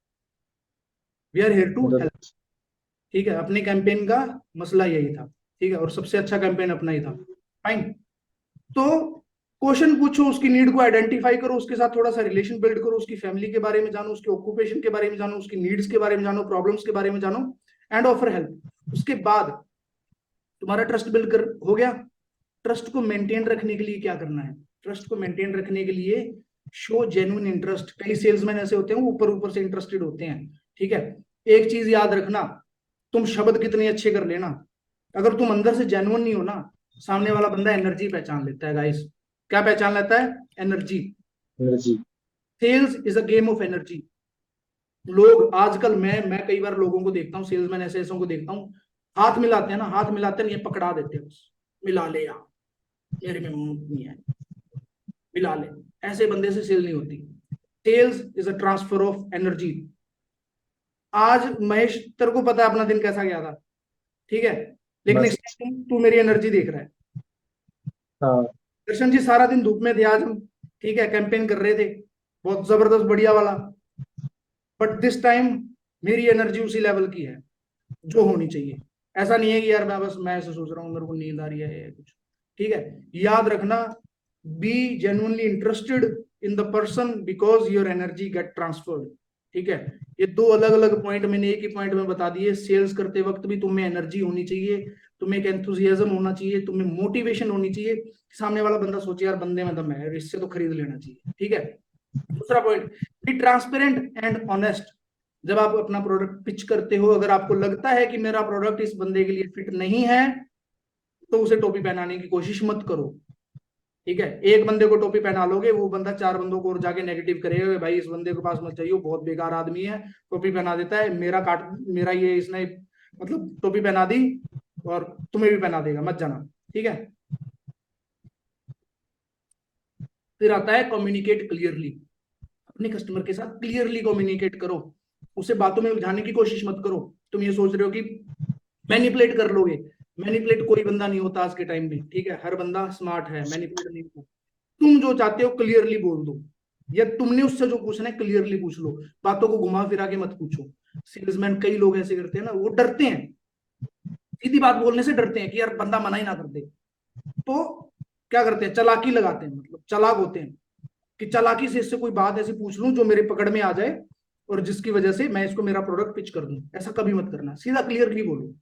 we are here to मतलब हेल्प, ठीक है। अपने कैंपेन का मसला यही था, ठीक है, और सबसे अच्छा कैंपेन अपना ही था, फाइन। तो क्वेश्चन पूछो, उसकी नीड को आइडेंटिफाई करो, उसके साथ थोड़ा सा रिलेशन बिल्ड करो, उसकी फैमिली के बारे में जानो, उसके ऑक्यूपेशन के बारे में जानो, उसकी नीड्स के बारे में जानो, प्रॉब्लम्स के बारे में जानो, एंड ऑफर हेल्प। उसके बाद तुम्हारा ट्रस्ट बिल्ड कर हो गया। ट्रस्ट को मेंटेन रखने के लिए क्या करना है, ट्रस्ट को मेंटेन रखने के लिए शो जेन्युइन इंटरेस्ट। कई सेल्समैन ऐसे होते हैं वो ऊपर ऊपर से इंटरेस्टेड होते हैं, ठीक है। एक चीज याद रखना, तुम शब्द कितने अच्छे कर लेना, अगर तुम अंदर से जेन्युइन नहीं हो ना, सामने वाला बंदा एनर्जी पहचान लेता है। गाइस क्या पहचान लेता है, energy. Energy. Sales is a game of energy. लोग आजकल, मैं कई बार लोगों को देखता हूँ, सेल्समैन ऐसे ऐसे को देखता हूँ, हाथ मिलाते हैं ना, हाथ मिलाते हैं ये पकड़ा देते हैं, बस मिला ले यार, मेरे में नहीं है, मिला ले। ऐसे बंदे से सेल नहीं होती। Sales is a transfer of energy. आज महेश तेरे को पता है अपना दिन कैसा गया था, ठीक है, लेकिन बस इस टाइम तू मेरी एनर्जी देख रहा है। हाँ। दर्शन जी सारा दिन धूप में थे आज हम, ठीक है, कैंपेन कर रहे थे, बहुत जबरदस्त बढ़िया वाला, बट दिस टाइम मेरी एनर्जी उसी लेवल की है जो होनी चाहिए। ऐसा नहीं है कि यार मैं ऐसे सोच रहा हूँ, मेरे को नींद आ रही है कुछ, ठीक है। याद रखना, be genuinely interested in the person because your energy get transferred, ठीक है। ये दो अलग अलग पॉइंट मैंने एक ही पॉइंट में बता दिए। सेल्स करते वक्त भी तुम्हें एनर्जी होनी चाहिए, तुम्हें एक एंथुजियाज्म होना चाहिए, तुम्हें मोटिवेशन होनी चाहिए, सामने वाला बंदा सोचे यार बंदे में दम है, इससे तो खरीद लेना चाहिए, ठीक है। दूसरा point, be transparent and honest. जब आप अपना प्रोडक्ट पिच करते हो, अगर आपको लगता है कि मेरा प्रोडक्ट इस बंदे के लिए फिट नहीं है तो उसे टोपी पहनाने की कोशिश मत करो, ठीक है। एक बंदे को टोपी पहना लोगे, वो बंदा चार बंदों को और जाके नेगेटिव करेगा, भाई इस बंदे के पास मत जाइए, बहुत बेकार आदमी है, टोपी पहना देता है, मेरा ये इसने मतलब टोपी पहना दी और तुम्हें भी पहना देगा, मत जाना, ठीक है। फिर आता है कम्युनिकेट क्लियरली। अपने कस्टमर के साथ क्लियरली कम्युनिकेट करो, उसे बातों में उलझाने की कोशिश मत करो। तुम ये सोच रहे हो कि मैनिपुलेट कर लोगे, मैनिपुलेट कोई बंदा नहीं होता आज के टाइम में, ठीक है, हर बंदा स्मार्ट है, मैनिपुलेट नहीं होता। तुम जो चाहते हो क्लियरली बोल दो, या तुमने उससे जो पूछना है क्लियरली पूछ लो, बातों को घुमा फिरा के मत पूछो। सेल्समैन कई लोग ऐसे करते हैं ना, वो डरते हैं, सीधी बात बोलने से डरते हैं कि यार बंदा मना ही ना कर दे, तो क्या करते हैं, चालाकी लगाते हैं, मतलब चालाक होते हैं कि चालाकी से इससे कोई बात ऐसी पूछ लूं जो मेरे पकड़ में आ जाए और जिसकी वजह से मैं इसको मेरा प्रोडक्ट पिच कर दूं। ऐसा कभी मत करना, सीधा क्लियरली बोलो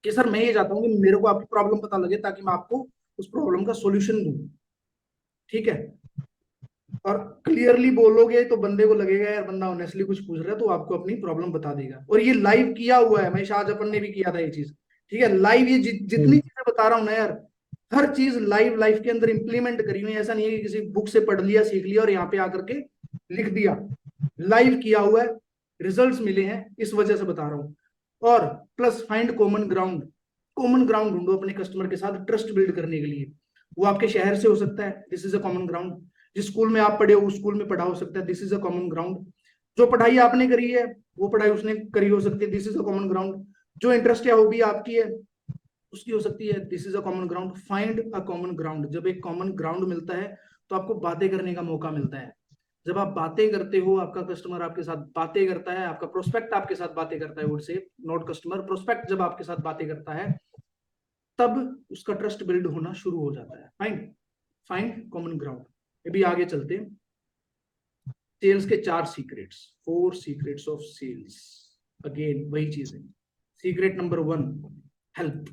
कि सर मैं ये चाहता हूँ कि मेरे को आपकी प्रॉब्लम पता लगे ताकि मैं आपको उस प्रॉब्लम का सोल्यूशन दूं, ठीक है। और क्लियरली बोलोगे तो बंदे को लगेगा यार बंदा ऑनेस्टली कुछ पूछ रहा है, तो आपको अपनी प्रॉब्लम बता देगा। और ये लाइव किया हुआ है, महेश आज अपन ने भी किया था ये चीज, ठीक है। लाइव ये जितनी चीजें बता रहा हूँ ना यार, हर चीज लाइव लाइफ के अंदर इंप्लीमेंट करी हुई है। ऐसा नहीं है कि किसी बुक से पढ़ लिया सीख लिया और यहाँ पे आकर के लिख दिया, लाइव किया हुआ है, रिजल्ट्स मिले हैं, इस वजह से बता रहा हूँ। और plus find common ground, common ground ढूंढो अपने कस्टमर के साथ ट्रस्ट बिल्ड करने के लिए। वो आपके शहर से हो सकता है, this is a common ground. जिस स्कूल में आप पढ़े हो उस स्कूल में पढ़ा हो सकता है, this is a common ground. जो पढ़ाई आपने करी है वो पढ़ाई उसने करी हो सकती है, this is a common ground. जो इंटरेस्ट या हॉबी आपकी है उसकी हो सकती है, this is a common ground. Find a common ground. जब एक कॉमन ग्राउंड मिलता है तो आपको बातें करने का मौका मिलता है। जब आप बातें करते हो, आपका कस्टमर आपके साथ बातें करता है, आपका प्रोस्पेक्ट आपके साथ बातें करता है, would say not customer, prospect जब आपके साथ बातें करता है तब उसका ट्रस्ट बिल्ड होना शुरू हो जाता है। Fine, find common ground. अभी आगे चलते हैं। सेल्स के 4 secrets, 4 secrets of sales. Again वही चीज है। Secret number 1, help.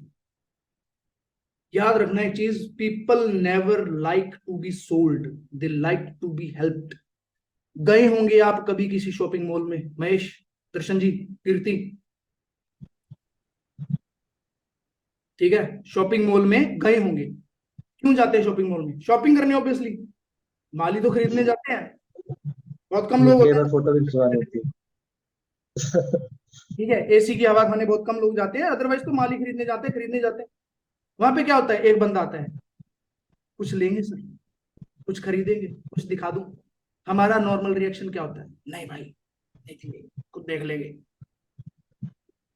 याद रखना एक चीज, people never like to be sold, they like to be helped. गए होंगे आप कभी किसी शॉपिंग मॉल में, महेश, दर्शन जी, कीर्ति, ठीक है, शॉपिंग मॉल में गए होंगे। क्यों जाते हैं शॉपिंग मॉल में? शॉपिंग करने ऑब्वियसली, माल ही तो खरीदने जाते हैं। बहुत कम लोग निकले होते पर फोटो भी खिंचवानी होती हैं, ठीक है, एसी की हवा खाने बहुत कम लोग जाते हैं, अदरवाइज तो माल ही खरीदने जाते हैं, खरीदने जाते हैं। वहां पे क्या होता है, एक बंदा आता है, कुछ लेंगे सर, कुछ खरीदेंगे, कुछ दिखा दूं। हमारा नॉर्मल रिएक्शन क्या होता है, नहीं भाई देख लेंगे, खुद देख लेंगे,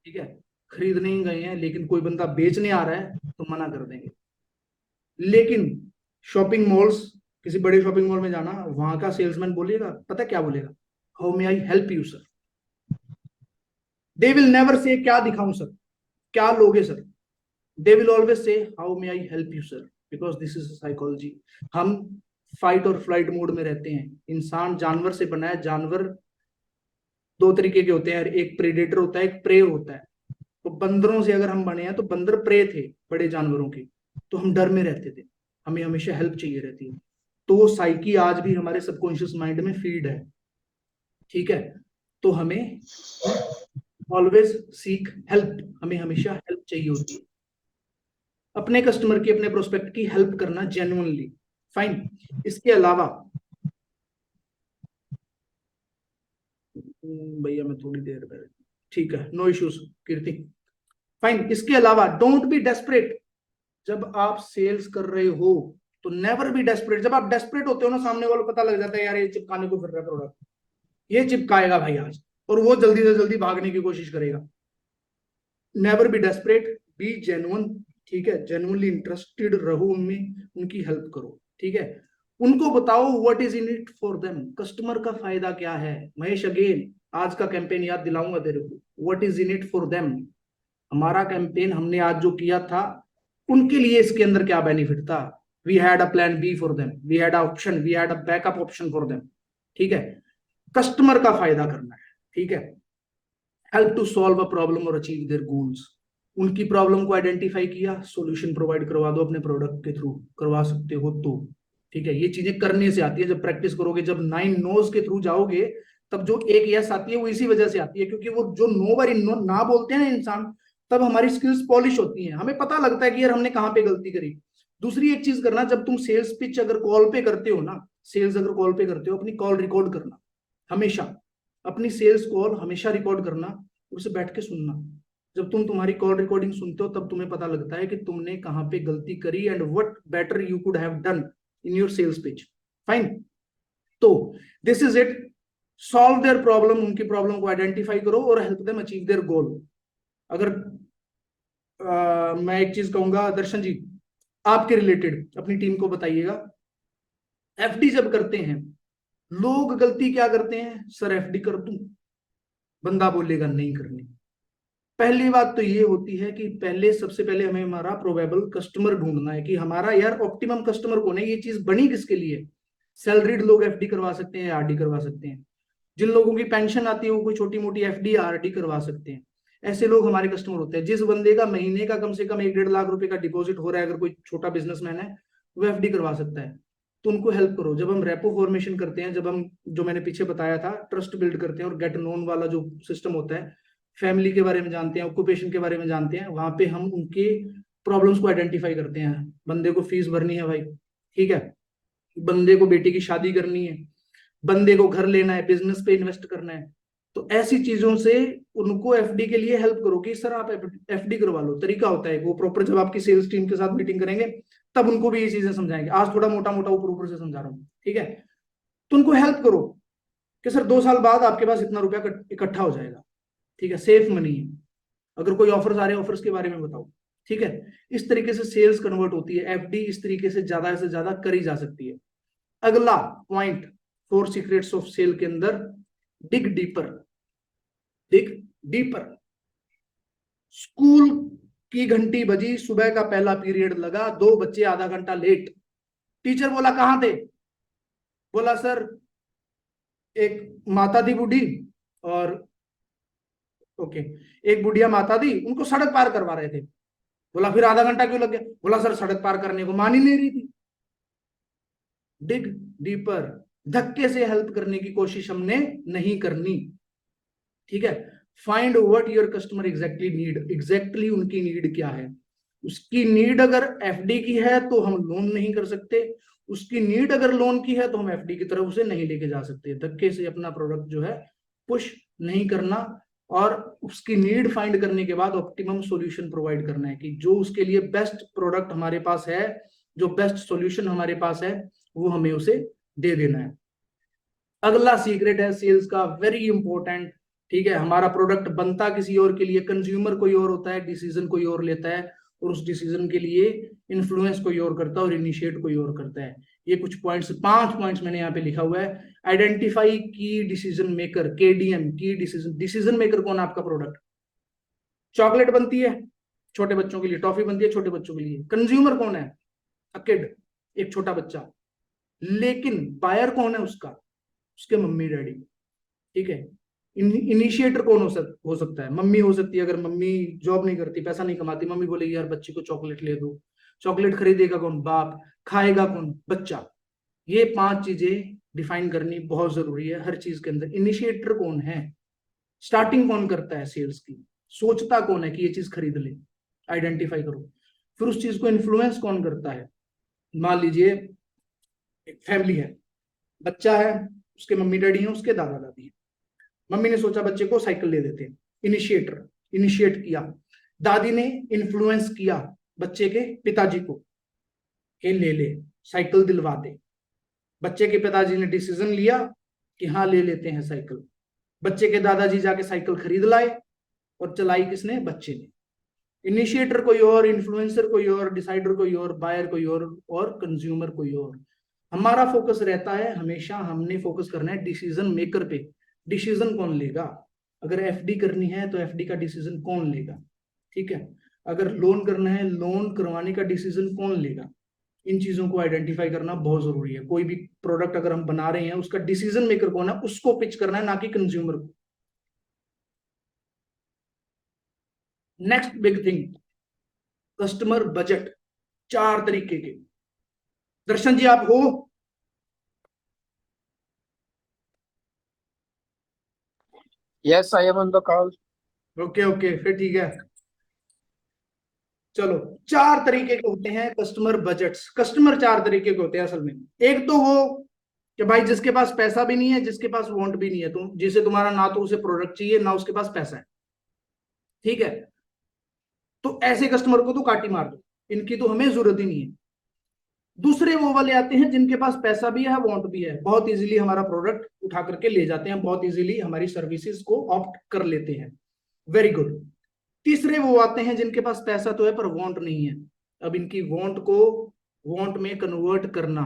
ठीक है। खरीदने ही गए हैं लेकिन कोई बंदा बेचने आ रहा है तो मना कर देंगे। लेकिन शॉपिंग मॉल्स, किसी बड़े शॉपिंग मॉल में जाना, वहां का सेल्समैन बोलेगा, पता क्या बोलेगा, how may I help you sir. They will never say क्या दिखाऊं सर, क्या लोगे sir, they will always say how may I help you sir, because this is psychology. हम फाइट और फ्लाइट मोड में रहते हैं। इंसान जानवर से बना है, जानवर 2 तरीके के होते हैं, एक प्रेडेटर होता है, एक प्रे होता है। तो बंदरों से अगर हम बने हैं तो बंदर प्रे थे बड़े जानवरों के, तो हम डर में रहते थे, हमें हमेशा हेल्प चाहिए रहती है। तो वो साइकी आज भी हमारे सबकॉन्शियस माइंड में फीड है, ठीक है। तो हमें ऑलवेज सीक हेल्प, हमें हमेशा हेल्प चाहिए होती है, अपने कस्टमर की, अपने प्रोस्पेक्ट की हेल्प करना जेन्युइनली। फाइन। इसके अलावा भैया मैं थोड़ी देर में, ठीक है, नो इश्यूज कीर्ति, फाइन। इसके अलावा डोंट बी डेस्परेट। जब आप सेल्स कर रहे हो तो नेवर बी डेस्परेट। जब आप डेस्परेट होते हो ना, सामने वालों को पता लग जाता है यार ये चिपकाने को फिर रहा है प्रोडक्ट, ये चिपकाएगा भाई आज, और वो जल्दी से जल्दी भागने की कोशिश करेगा। Never be desperate, B genuine, ठीक है, जेन्युइनली इंटरेस्टेड रहो उनमें, उनकी हेल्प करो, ठीक है। उनको बताओ what is in it for them, customer का फायदा क्या है। महेश अगेन आज का कैंपेन याद दिलाऊंगा तेरे को, what is in it for them. हमारा कैंपेन हमने आज जो किया था, उनके लिए इसके अंदर क्या बेनिफिट था। We had a plan B for them, we had option, we had a backup option for them, ठीक है। कस्टमर का फायदा करना है, ठीक है। Help to solve a problem और अचीव देयर गोल्स। उनकी प्रॉब्लम को आइडेंटिफाई किया, सॉल्यूशन प्रोवाइड करवा दो अपने प्रोडक्ट के थ्रू, करवा सकते हो तो, ठीक है। ये चीजें करने से आती है, जब प्रैक्टिस करोगे, जब 9 नोज के थ्रू जाओगे तब जो एक यस आती है वो इसी वजह से आती है, क्योंकि वो जो नो बार नो ना बोलते हैं ना इंसान, तब हमारी स्किल्स पॉलिश होती हैं, हमें पता लगता है कि यार हमने कहाँ पे गलती करी। दूसरी एक चीज करना, जब तुम सेल्स पिच अगर कॉल पे करते हो ना, सेल्स अगर कॉल पे करते हो, अपनी कॉल रिकॉर्ड करना हमेशा, अपनी सेल्स कॉल हमेशा रिकॉर्ड करना, उसे बैठ के सुनना। जब तुम तुम्हारी कॉल रिकॉर्डिंग सुनते हो तब तुम्हें पता लगता है कि तुमने कहां पे गलती करी and what better you could have done in your sales pitch. Fine. तो this is it, solve their problem, उनकी प्रॉब्लम को आइडेंटिफाई करो और help them achieve their goal. अगर मैं एक चीज कहूंगा दर्शन जी, आपके रिलेटेड अपनी टीम को बताइएगा, एफडी जब करते हैं लोग गलती क्या करते हैं, सर एफडी कर दूं, बंदा बोलेगा नहीं करनी। पहली बात तो ये होती है कि पहले सबसे पहले हमें हमारा प्रोबेबल कस्टमर ढूंढना है कि हमारा यार ऑप्टिमम कस्टमर कौन है, ये चीज बनी किसके लिए। सैलरीड लोग एफडी करवा सकते हैं, आरडी करवा सकते हैं। जिन लोगों की पेंशन आती है वो कोई छोटी मोटी एफडी आरडी करवा सकते हैं। ऐसे लोग हमारे कस्टमर होते हैं। जिस बंदे का महीने का कम से कम 1-1.5 लाख रुपए का डिपॉजिट हो रहा है, अगर कोई छोटा बिजनेसमैन है, वो एफडी करवा सकता है। तो उनको हेल्प करो। जब हम रेपो फॉर्मेशन करते हैं, जब हम जो मैंने पीछे बताया था ट्रस्ट बिल्ड करते हैं और गेट नोन वाला जो सिस्टम होता है, फैमिली के बारे में जानते हैं, ऑक्यूपेशन के बारे में जानते हैं, वहां पे हम उनके प्रॉब्लम्स को आइडेंटिफाई करते हैं। बंदे को फीस भरनी है भाई, ठीक है, बंदे को बेटी की शादी करनी है, बंदे को घर लेना है, बिजनेस पे इन्वेस्ट करना है, तो ऐसी चीजों से उनको एफडी के लिए हेल्प करो कि सर आप एफडी करवा लो। तरीका होता है वो प्रॉपर, जब आपकी सेल्स टीम के साथ मीटिंग करेंगे तब उनको भी ये चीजें समझाएंगे। आज थोड़ा मोटा मोटा ऊपर ऊपर से समझा रहा हूँ, ठीक है। तो उनको हेल्प करो कि सर 2 साल बाद आपके पास इतना रुपया इकट्ठा हो जाएगा, ठीक है, सेफ मनी है। अगर कोई ऑफर्स आ रहे हैं, ऑफर्स के बारे में बताओ, ठीक है। इस तरीके से सेल्स कन्वर्ट होती है। एफडी इस तरीके से ज्यादा करी जा सकती है। अगला पॉइंट 4 सीक्रेट्स ऑफ सेल के अंदर, डिग डीपर। डिग डीपर। स्कूल की घंटी बजी, सुबह का पहला पीरियड लगा, 2 बच्चे आधा घंटा लेट। टीचर बोला कहां थे, बोला सर एक माता थी बूढ़ी और ओके, एक बुढ़िया माता थी, उनको सड़क पार करवा रहे थे। बोला फिर आधा घंटा क्यों लग गया, बोला सर सड़क पार करने को मान ही नहीं रही थी। डिग डीपर। धक्के से हेल्प करने की कोशिश हमने नहीं करनी, ठीक है। Find what your customer exactly need. Exactly उनकी नीड क्या है। उसकी नीड अगर एफडी की है तो हम लोन नहीं कर सकते, उसकी नीड अगर लोन की है तो हम एफडी की तरफ उसे नहीं लेके जा सकते। धक्के से अपना प्रोडक्ट जो है पुश नहीं करना, और उसकी नीड फाइंड करने के बाद ऑप्टिमम सॉल्यूशन प्रोवाइड करना है कि जो उसके लिए बेस्ट प्रोडक्ट हमारे पास है, जो बेस्ट सॉल्यूशन हमारे पास है, वो हमें उसे दे देना है। अगला सीक्रेट है सेल्स का, वेरी इंपॉर्टेंट, ठीक है। हमारा प्रोडक्ट बनता किसी और के लिए, कंज्यूमर कोई और होता है, डिसीजन कोई और लेता है, और उस डिसीजन के लिए इन्फ्लुएंस कोई और करता है और इनिशिएट कोई और करता है। ये कुछ पॉइंट्स, 5 पॉइंट्स मैंने यहाँ पे लिखा हुआ है। आइडेंटिफाई की डिसीजन मेकर, केडीएम, की डिसीजन मेकर कौन है आपका प्रोडक्ट। चॉकलेट बनती है छोटे बच्चों के लिए, टॉफी बनती है छोटे बच्चों के लिए, कंज्यूमर कौन है, अ किड, एक छोटा बच्चा। लेकिन बायर कौन है उसका, उसके मम्मी डैडी, ठीक है। इनिशिएटर कौन हो सकता है, मम्मी हो सकती है। अगर मम्मी जॉब नहीं करती, पैसा नहीं कमाती, मम्मी बोलेगी यार बच्चे को चॉकलेट ले दो, चॉकलेट खरीदेगा कौन, बाप, खाएगा कौन, बच्चा। ये 5 चीजें डिफाइन करनी बहुत जरूरी है हर चीज के अंदर। इनिशिएटर कौन है, स्टार्टिंग कौन करता है सेल्स की, सोचता कौन है कि ये चीज खरीद ले, आइडेंटिफाई करो। फिर उस चीज को इन्फ्लुएंस कौन करता है। मान लीजिए एक फैमिली है, बच्चा है, उसके मम्मी डैडी हैं, उसके दादा दादी हैं। मम्मी ने सोचा बच्चे को साइकिल ले देते हैं, इनिशिएटर, इनिशिएट किया। दादी ने इन्फ्लुएंस किया बच्चे के पिताजी को कि ले साइकिल दिलवा दे। बच्चे के पिताजी ने डिसीजन लिया कि हाँ ले लेते हैं साइकिल। बच्चे के दादाजी जाके साइकिल खरीद लाए, और चलाई किसने, बच्चे ने। इनिशिएटर कोई और, इन्फ्लुएंसर कोई और, डिसाइडर कोई और, बायर कोई और कंज्यूमर कोई और। हमारा फोकस रहता है हमेशा, हमने फोकस करना है डिसीजन मेकर पे। डिसीजन कौन लेगा, अगर एफडी करनी है तो एफडी का डिसीजन कौन लेगा, ठीक है। अगर लोन करना है, लोन करवाने का डिसीजन कौन लेगा। इन चीजों को आइडेंटिफाई करना बहुत जरूरी है। कोई भी प्रोडक्ट अगर हम बना रहे हैं, उसका डिसीजन मेकर कौन है, उसको पिच करना है, ना कि कंज्यूमर को। Next big thing, customer budget. 4 तरीके के। दर्शन जी आप हो, Yes, I am on the call. Okay okay, फिर ठीक है। चलो, 4 तरीके के होते हैं कस्टमर बजट्स। कस्टमर 4 तरीके के होते हैं असल में। एक तो वो कि भाई जिसके पास पैसा भी नहीं है, जिसके पास वांट भी नहीं है, तुम जिसे तुम्हारा ना तो उसे प्रोडक्ट चाहिए ना उसके पास पैसा है, ठीक है। तो ऐसे कस्टमर को तो काटी मार दो, इनकी तो हमें जरूरत ही नहीं है। दूसरे वो वाले आते हैं जिनके पास पैसा भी है, वांट भी है, बहुत इजीली हमारा प्रोडक्ट उठा करके ले जाते हैं, बहुत इजीली हमारी सर्विसेज को ऑप्ट कर लेते हैं, वेरी गुड। तीसरे वो आते हैं जिनके पास पैसा तो है पर वांट नहीं है। अब इनकी वांट को वांट में कन्वर्ट करना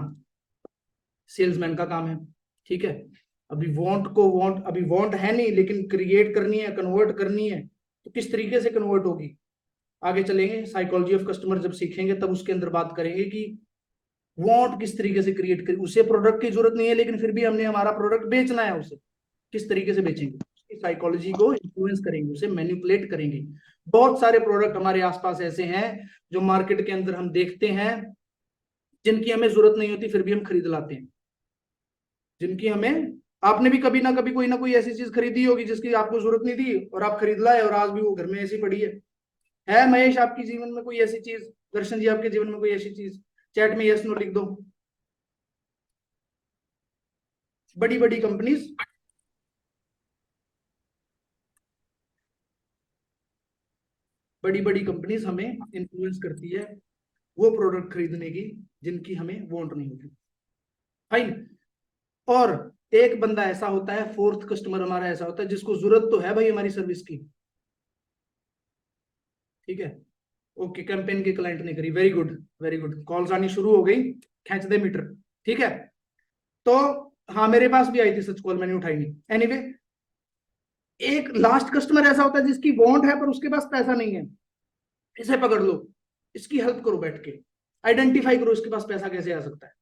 सेल्समैन का काम है। ठीक है, अभी वांट अभी वांट है नहीं, लेकिन क्रिएट करनी है, कन्वर्ट करनी है, तो किस तरीके से कन्वर्ट होगी आगे चलेंगे। साइकोलॉजी ऑफ कस्टमर जब सीखेंगे तब उसके अंदर बात करेंगे कि वांट किस तरीके से क्रिएट करें। उसे प्रोडक्ट की जरूरत नहीं है, लेकिन फिर भी हमने हमारा प्रोडक्ट बेचना है, उसे किस तरीके से बेचेंगे, उसकी साइकोलॉजी को इन्फ्लुएंस करेंगे, उसे मैनिपुलेट करेंगे। बहुत सारे प्रोडक्ट हमारे आसपास ऐसे हैं जो मार्केट के अंदर हम देखते हैं, जिनकी हमें जरूरत नहीं होती, फिर भी हम खरीद लाते हैं। जिनकी हमें, आपने भी कभी ना कभी कोई ना कोई ऐसी चीज खरीदी होगी जिसकी आपको जरूरत नहीं थी और आप खरीद लाए, और आज भी वो घर में ऐसी पड़ी है महेश आपके जीवन में कोई ऐसी चीज? दर्शन जी आपके जीवन में कोई ऐसी चीज? चैट में यस नो लिख दो। बड़ी बड़ी कंपनीज, बड़ी बड़ी कंपनीज हमें इन्फ्लुएंस करती है वो प्रोडक्ट खरीदने की जिनकी हमें वांट नहीं होती। फाइन। और एक बंदा ऐसा होता है, फोर्थ कस्टमर हमारा ऐसा होता है जिसको जरूरत तो है भाई हमारी सर्विस की, ठीक है, ओके, कैंपेन के क्लाइंट ने करी, very good very good, calls आनी शुरू हो गई, खींच दे मीटर, ठीक है। तो हाँ, मेरे पास भी आई थी सच कॉल, मैंने उठाई नहीं। एनीवे, एक लास्ट कस्टमर ऐसा होता है जिसकी वांट है पर उसके पास पैसा नहीं है। इसे पकड़ लो, इसकी हेल्प करो बैठ के, आइडेंटिफाई करो इसके पास पैसा कैसे आ सकता है,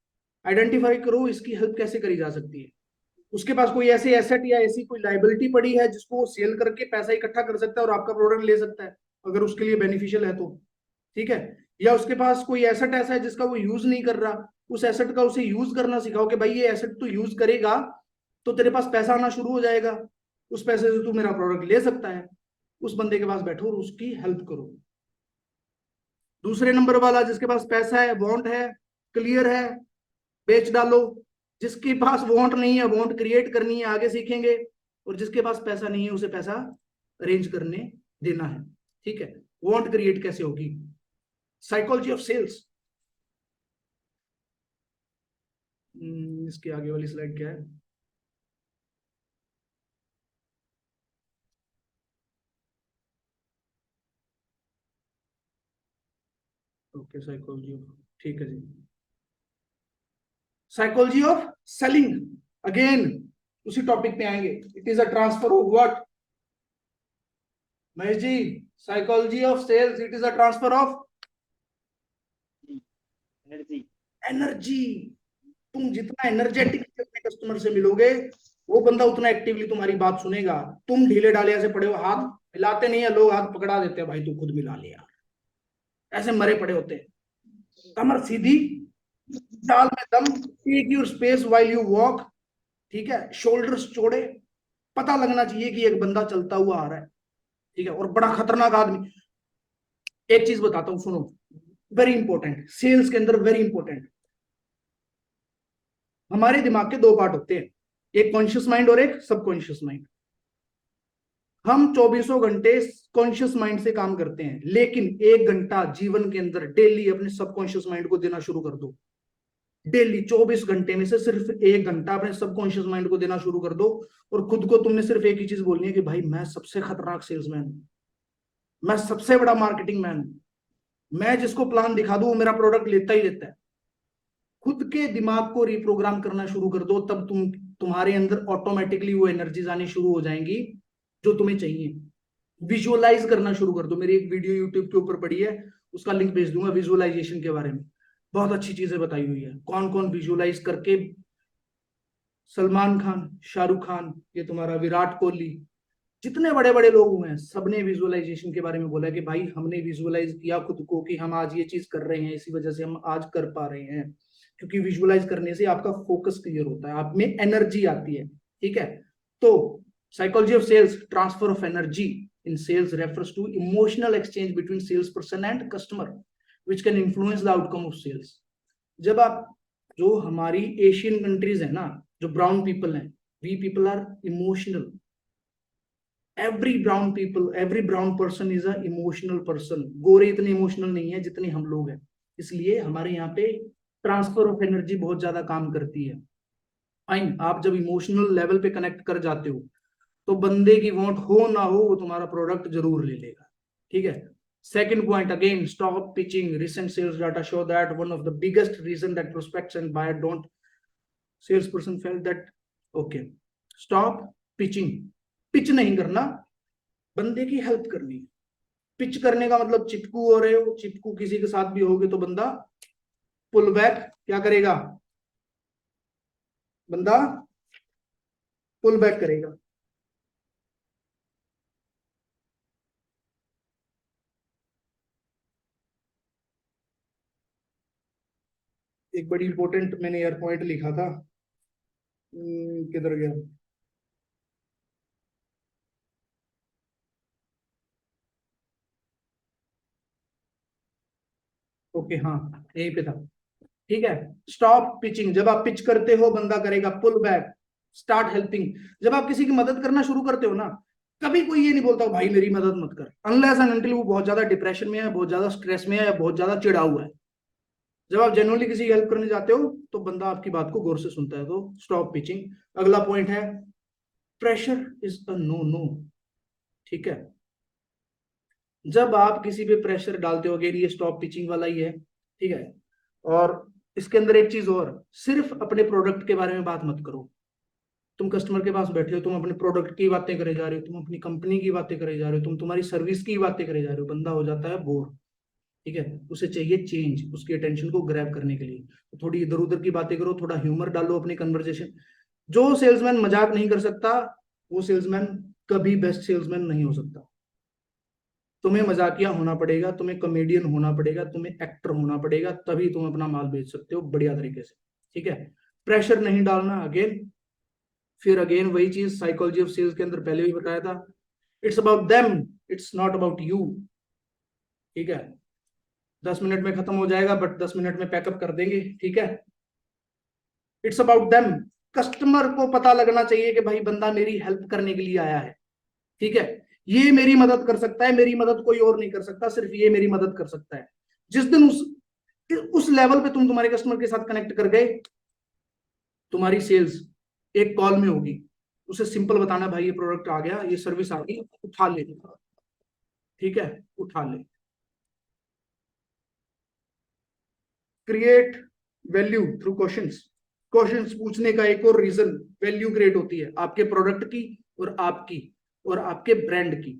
आइडेंटिफाई करो इसकी हेल्प कैसे करी जा सकती है। उसके पास कोई ऐसे एसेट या ऐसी कोई लाइबिलिटी पड़ी है जिसको वो सेल करके पैसा इकट्ठा कर सकता है और आपका प्रोडक्ट ले सकता है, अगर उसके लिए बेनिफिशियल है तो, ठीक है। या उसके पास कोई एसेट ऐसा है जिसका वो यूज नहीं कर रहा, उस एसेट का उसे यूज करना सिखाओ कि भाई ये एसेट तू यूज करेगा तो तेरे पास पैसा आना शुरू हो जाएगा, उस पैसे से तू मेरा प्रोडक्ट ले सकता है। उस बंदे के पास बैठो और उसकी हेल्प करो। दूसरे नंबर वाला, जिसके पास पैसा है, वांट है, क्लियर है, बेच डालो। जिसके पास वांट नहीं है, वांट क्रिएट करनी है, आगे सीखेंगे। और जिसके पास पैसा नहीं है उसे पैसा अरेंज करने देना है, ठीक है। वांट क्रिएट कैसे होगी? Psychology of sales. इसके आगे वाली स्लाइड क्या है? ओके, साइकोलॉजी ऑफ, ठीक है ji. Psychology of selling, again उसी टॉपिक पे आएंगे। It is a transfer of what Mahesh ji? Psychology of sales, it is a transfer of energy. Energy. तुम जितना एनर्जेटिक अपने कस्टमर से मिलोगे, वो बंदा उतना एक्टिवली तुम्हारी बात सुनेगा। तुम ढीले ढाले ऐसे पड़े हो, हाथ मिलाते नहीं है, लोग हाथ पकड़ा देते हैं, भाई तू खुद मिला ले यार, ऐसे मरे पड़े होते हैं। कमर सीधी, चाल में दम, take your space while you walk, ठीक है, शोल्डर्स चौड़े, पता लगना चाहिए कि एक बंदा चलता हुआ आ रहा है, ठीक है, और बड़ा खतरनाक आदमी। एक चीज बताता हूं, सुनो, वेरी इंपॉर्टेंट, सेल्स के अंदर वेरी इंपॉर्टेंट। हमारे दिमाग के दो पार्ट होते हैं, एक कॉन्शियस माइंड और एक सबकॉन्शियस माइंड। हम 24 घंटे कॉन्शियस माइंड से काम करते हैं, लेकिन 1 घंटा जीवन के अंदर डेली अपने सबकॉन्शियस माइंड को देना शुरू कर दो। डेली 24 घंटे में से सिर्फ 1 घंटा अपने सबकॉन्शियस माइंड को देना शुरू कर दो, और खुद को तुमने सिर्फ एक ही चीज बोलनी है कि भाई मैं सबसे खतरनाक सेल्समैन हूं, मैं सबसे बड़ा मार्केटिंग मैन हूं, मैं जिसको प्लान दिखा दूं वो मेरा प्रोडक्ट लेता ही लेता है। खुद के दिमाग को रिप्रोग्राम करना शुरू कर दो, तब तुम्हारे अंदर ऑटोमेटिकली वो एनर्जीज आनी शुरू हो जाएंगी जो तुम्हें चाहिए। विजुअलाइज करना शुरू कर दो। मेरी एक वीडियो यूट्यूब के ऊपर पड़ी है, उसका लिंक भेज दूंगा, विजुअलाइजेशन के बारे में बहुत अच्छी चीजें बताई हुई है, कौन कौन विजुअलाइज करके। सलमान खान, शाहरुख खान, ये तुम्हारा विराट कोहली, जितने बड़े बड़े लोग हुए हैं, सबने विजुअलाइजेशन के बारे में बोला कि भाई हमने विजुअलाइज किया खुद को कि हम आज ये चीज कर रहे हैं, इसी वजह से हम आज कर पा रहे हैं। क्योंकि विजुअलाइज करने से आपका फोकस क्लियर होता है, आप में एनर्जी आती है, ठीक है। तो psychology of sales, transfer of energy in sales refers to emotional exchange between salesperson and customer which can influence the outcome of sales। जब आप, जो हमारी एशियन कंट्रीज है ना, जो ब्राउन पीपल हैं, we people are emotional, every brown person is a emotional person. गोरे इतने इमोशनल नहीं है जितने हम लोग हैं, इसलिए हमारे यहाँ पे ट्रांसफर ऑफ एनर्जी बहुत ज्यादा काम करती है। फाइन, आप जब इमोशनल लेवल पे कनेक्ट कर जाते हो तो बंदे की वांट हो ना हो वो तुम्हारा प्रोडक्ट जरूर ले लेगा, ठीक है। Second point, again stop pitching. Recent sales data show that one of the biggest reason that prospects and buyer don't, salesperson felt that okay, stop pitching. Pitch नहीं करना, बंदे की हेल्प करनी। पिच करने का मतलब चिपकू हो रहे हो, चिपकू किसी के साथ भी होगे तो बंदा पुल बैक क्या करेगा, बंदा पुल बैक करेगा। एक बड़ी इंपॉर्टेंट मैंने ईयर पॉइंट लिखा था, किधर गया, ओके हाँ यहीं पे था। ठीक है, स्टॉप पिचिंग, जब आप पिच करते हो बंदा करेगा पुल बैक। स्टार्ट हेल्पिंग, जब आप किसी की मदद करना शुरू करते हो ना, कभी कोई ये नहीं बोलता भाई मेरी मदद मत कर, अनलेस एंड अनटिल वो बहुत ज्यादा डिप्रेशन में है, बहुत ज्यादा स्ट्रेस में है, या बहुत ज्यादा चिढ़ा हुआ है। जब आप जेन्युइनली किसी की हेल्प करने जाते हो तो बंदा आपकी बात को गौर से सुनता है। तो स्टॉप पिचिंग। अगला पॉइंट है pressure is a no no. ठीक है, जब आप किसी पे प्रेशर डालते हो, अगेन ये स्टॉप पिचिंग वाला ही है। ठीक है, और इसके अंदर एक चीज और, सिर्फ अपने प्रोडक्ट के बारे में बात मत करो। तुम कस्टमर के पास बैठे हो, तुम अपने प्रोडक्ट की बातें करे जा रहे हो, तुम अपनी कंपनी की बातें करे जा रहे हो, तुम तुम्हारी सर्विस की बातें करे जा रहे हो, बंदा हो जाता है बोर। ठीक है, उसे चाहिए चेंज, उसकी अटेंशन को ग्रैब करने के लिए। तो थोड़ी इधर उधर की बातें करो, थोड़ा ह्यूमर डालो अपनी कन्वर्जेशन। जो सेल्समैन मजाक नहीं कर सकता वो सेल्समैन कभी बेस्ट सेल्समैन नहीं हो सकता। तुम्हें मजाकिया होना पड़ेगा, तुम्हें कॉमेडियन होना पड़ेगा, तुम्हें एक्टर होना पड़ेगा, तभी तुम अपना माल बेच सकते हो बढ़िया तरीके से। ठीक है, प्रेशर नहीं डालना। अगेन, फिर अगेन वही चीज साइकोलॉजी ऑफ सेल्स के अंदर पहले भी बताया था, it's about them, it's not about you. ठीक है, 10 मिनट में खत्म हो जाएगा, बट 10 मिनट में पैकअप कर देंगे। ठीक है, इट्स अबाउट देम। कस्टमर को पता लगना चाहिए कि भाई बंदा मेरी हेल्प करने के लिए आया है। ठीक है, ये मेरी मदद कर सकता है, मेरी मदद कोई और नहीं कर सकता, सिर्फ ये मेरी मदद कर सकता है। जिस दिन उस लेवल पे तुम तुम्हारे कस्टमर के साथ कनेक्ट कर गए, तुम्हारी सेल्स एक कॉल में होगी। उसे सिंपल बताना, भाई ये प्रोडक्ट आ गया, ये सर्विस आ गई, उठा ले। ठीक है, उठा ले। Create value through questions. Questions पूछने का एक और रीजन, वैल्यू क्रिएट होती है आपके प्रोडक्ट की और आपकी और आपके ब्रांड की।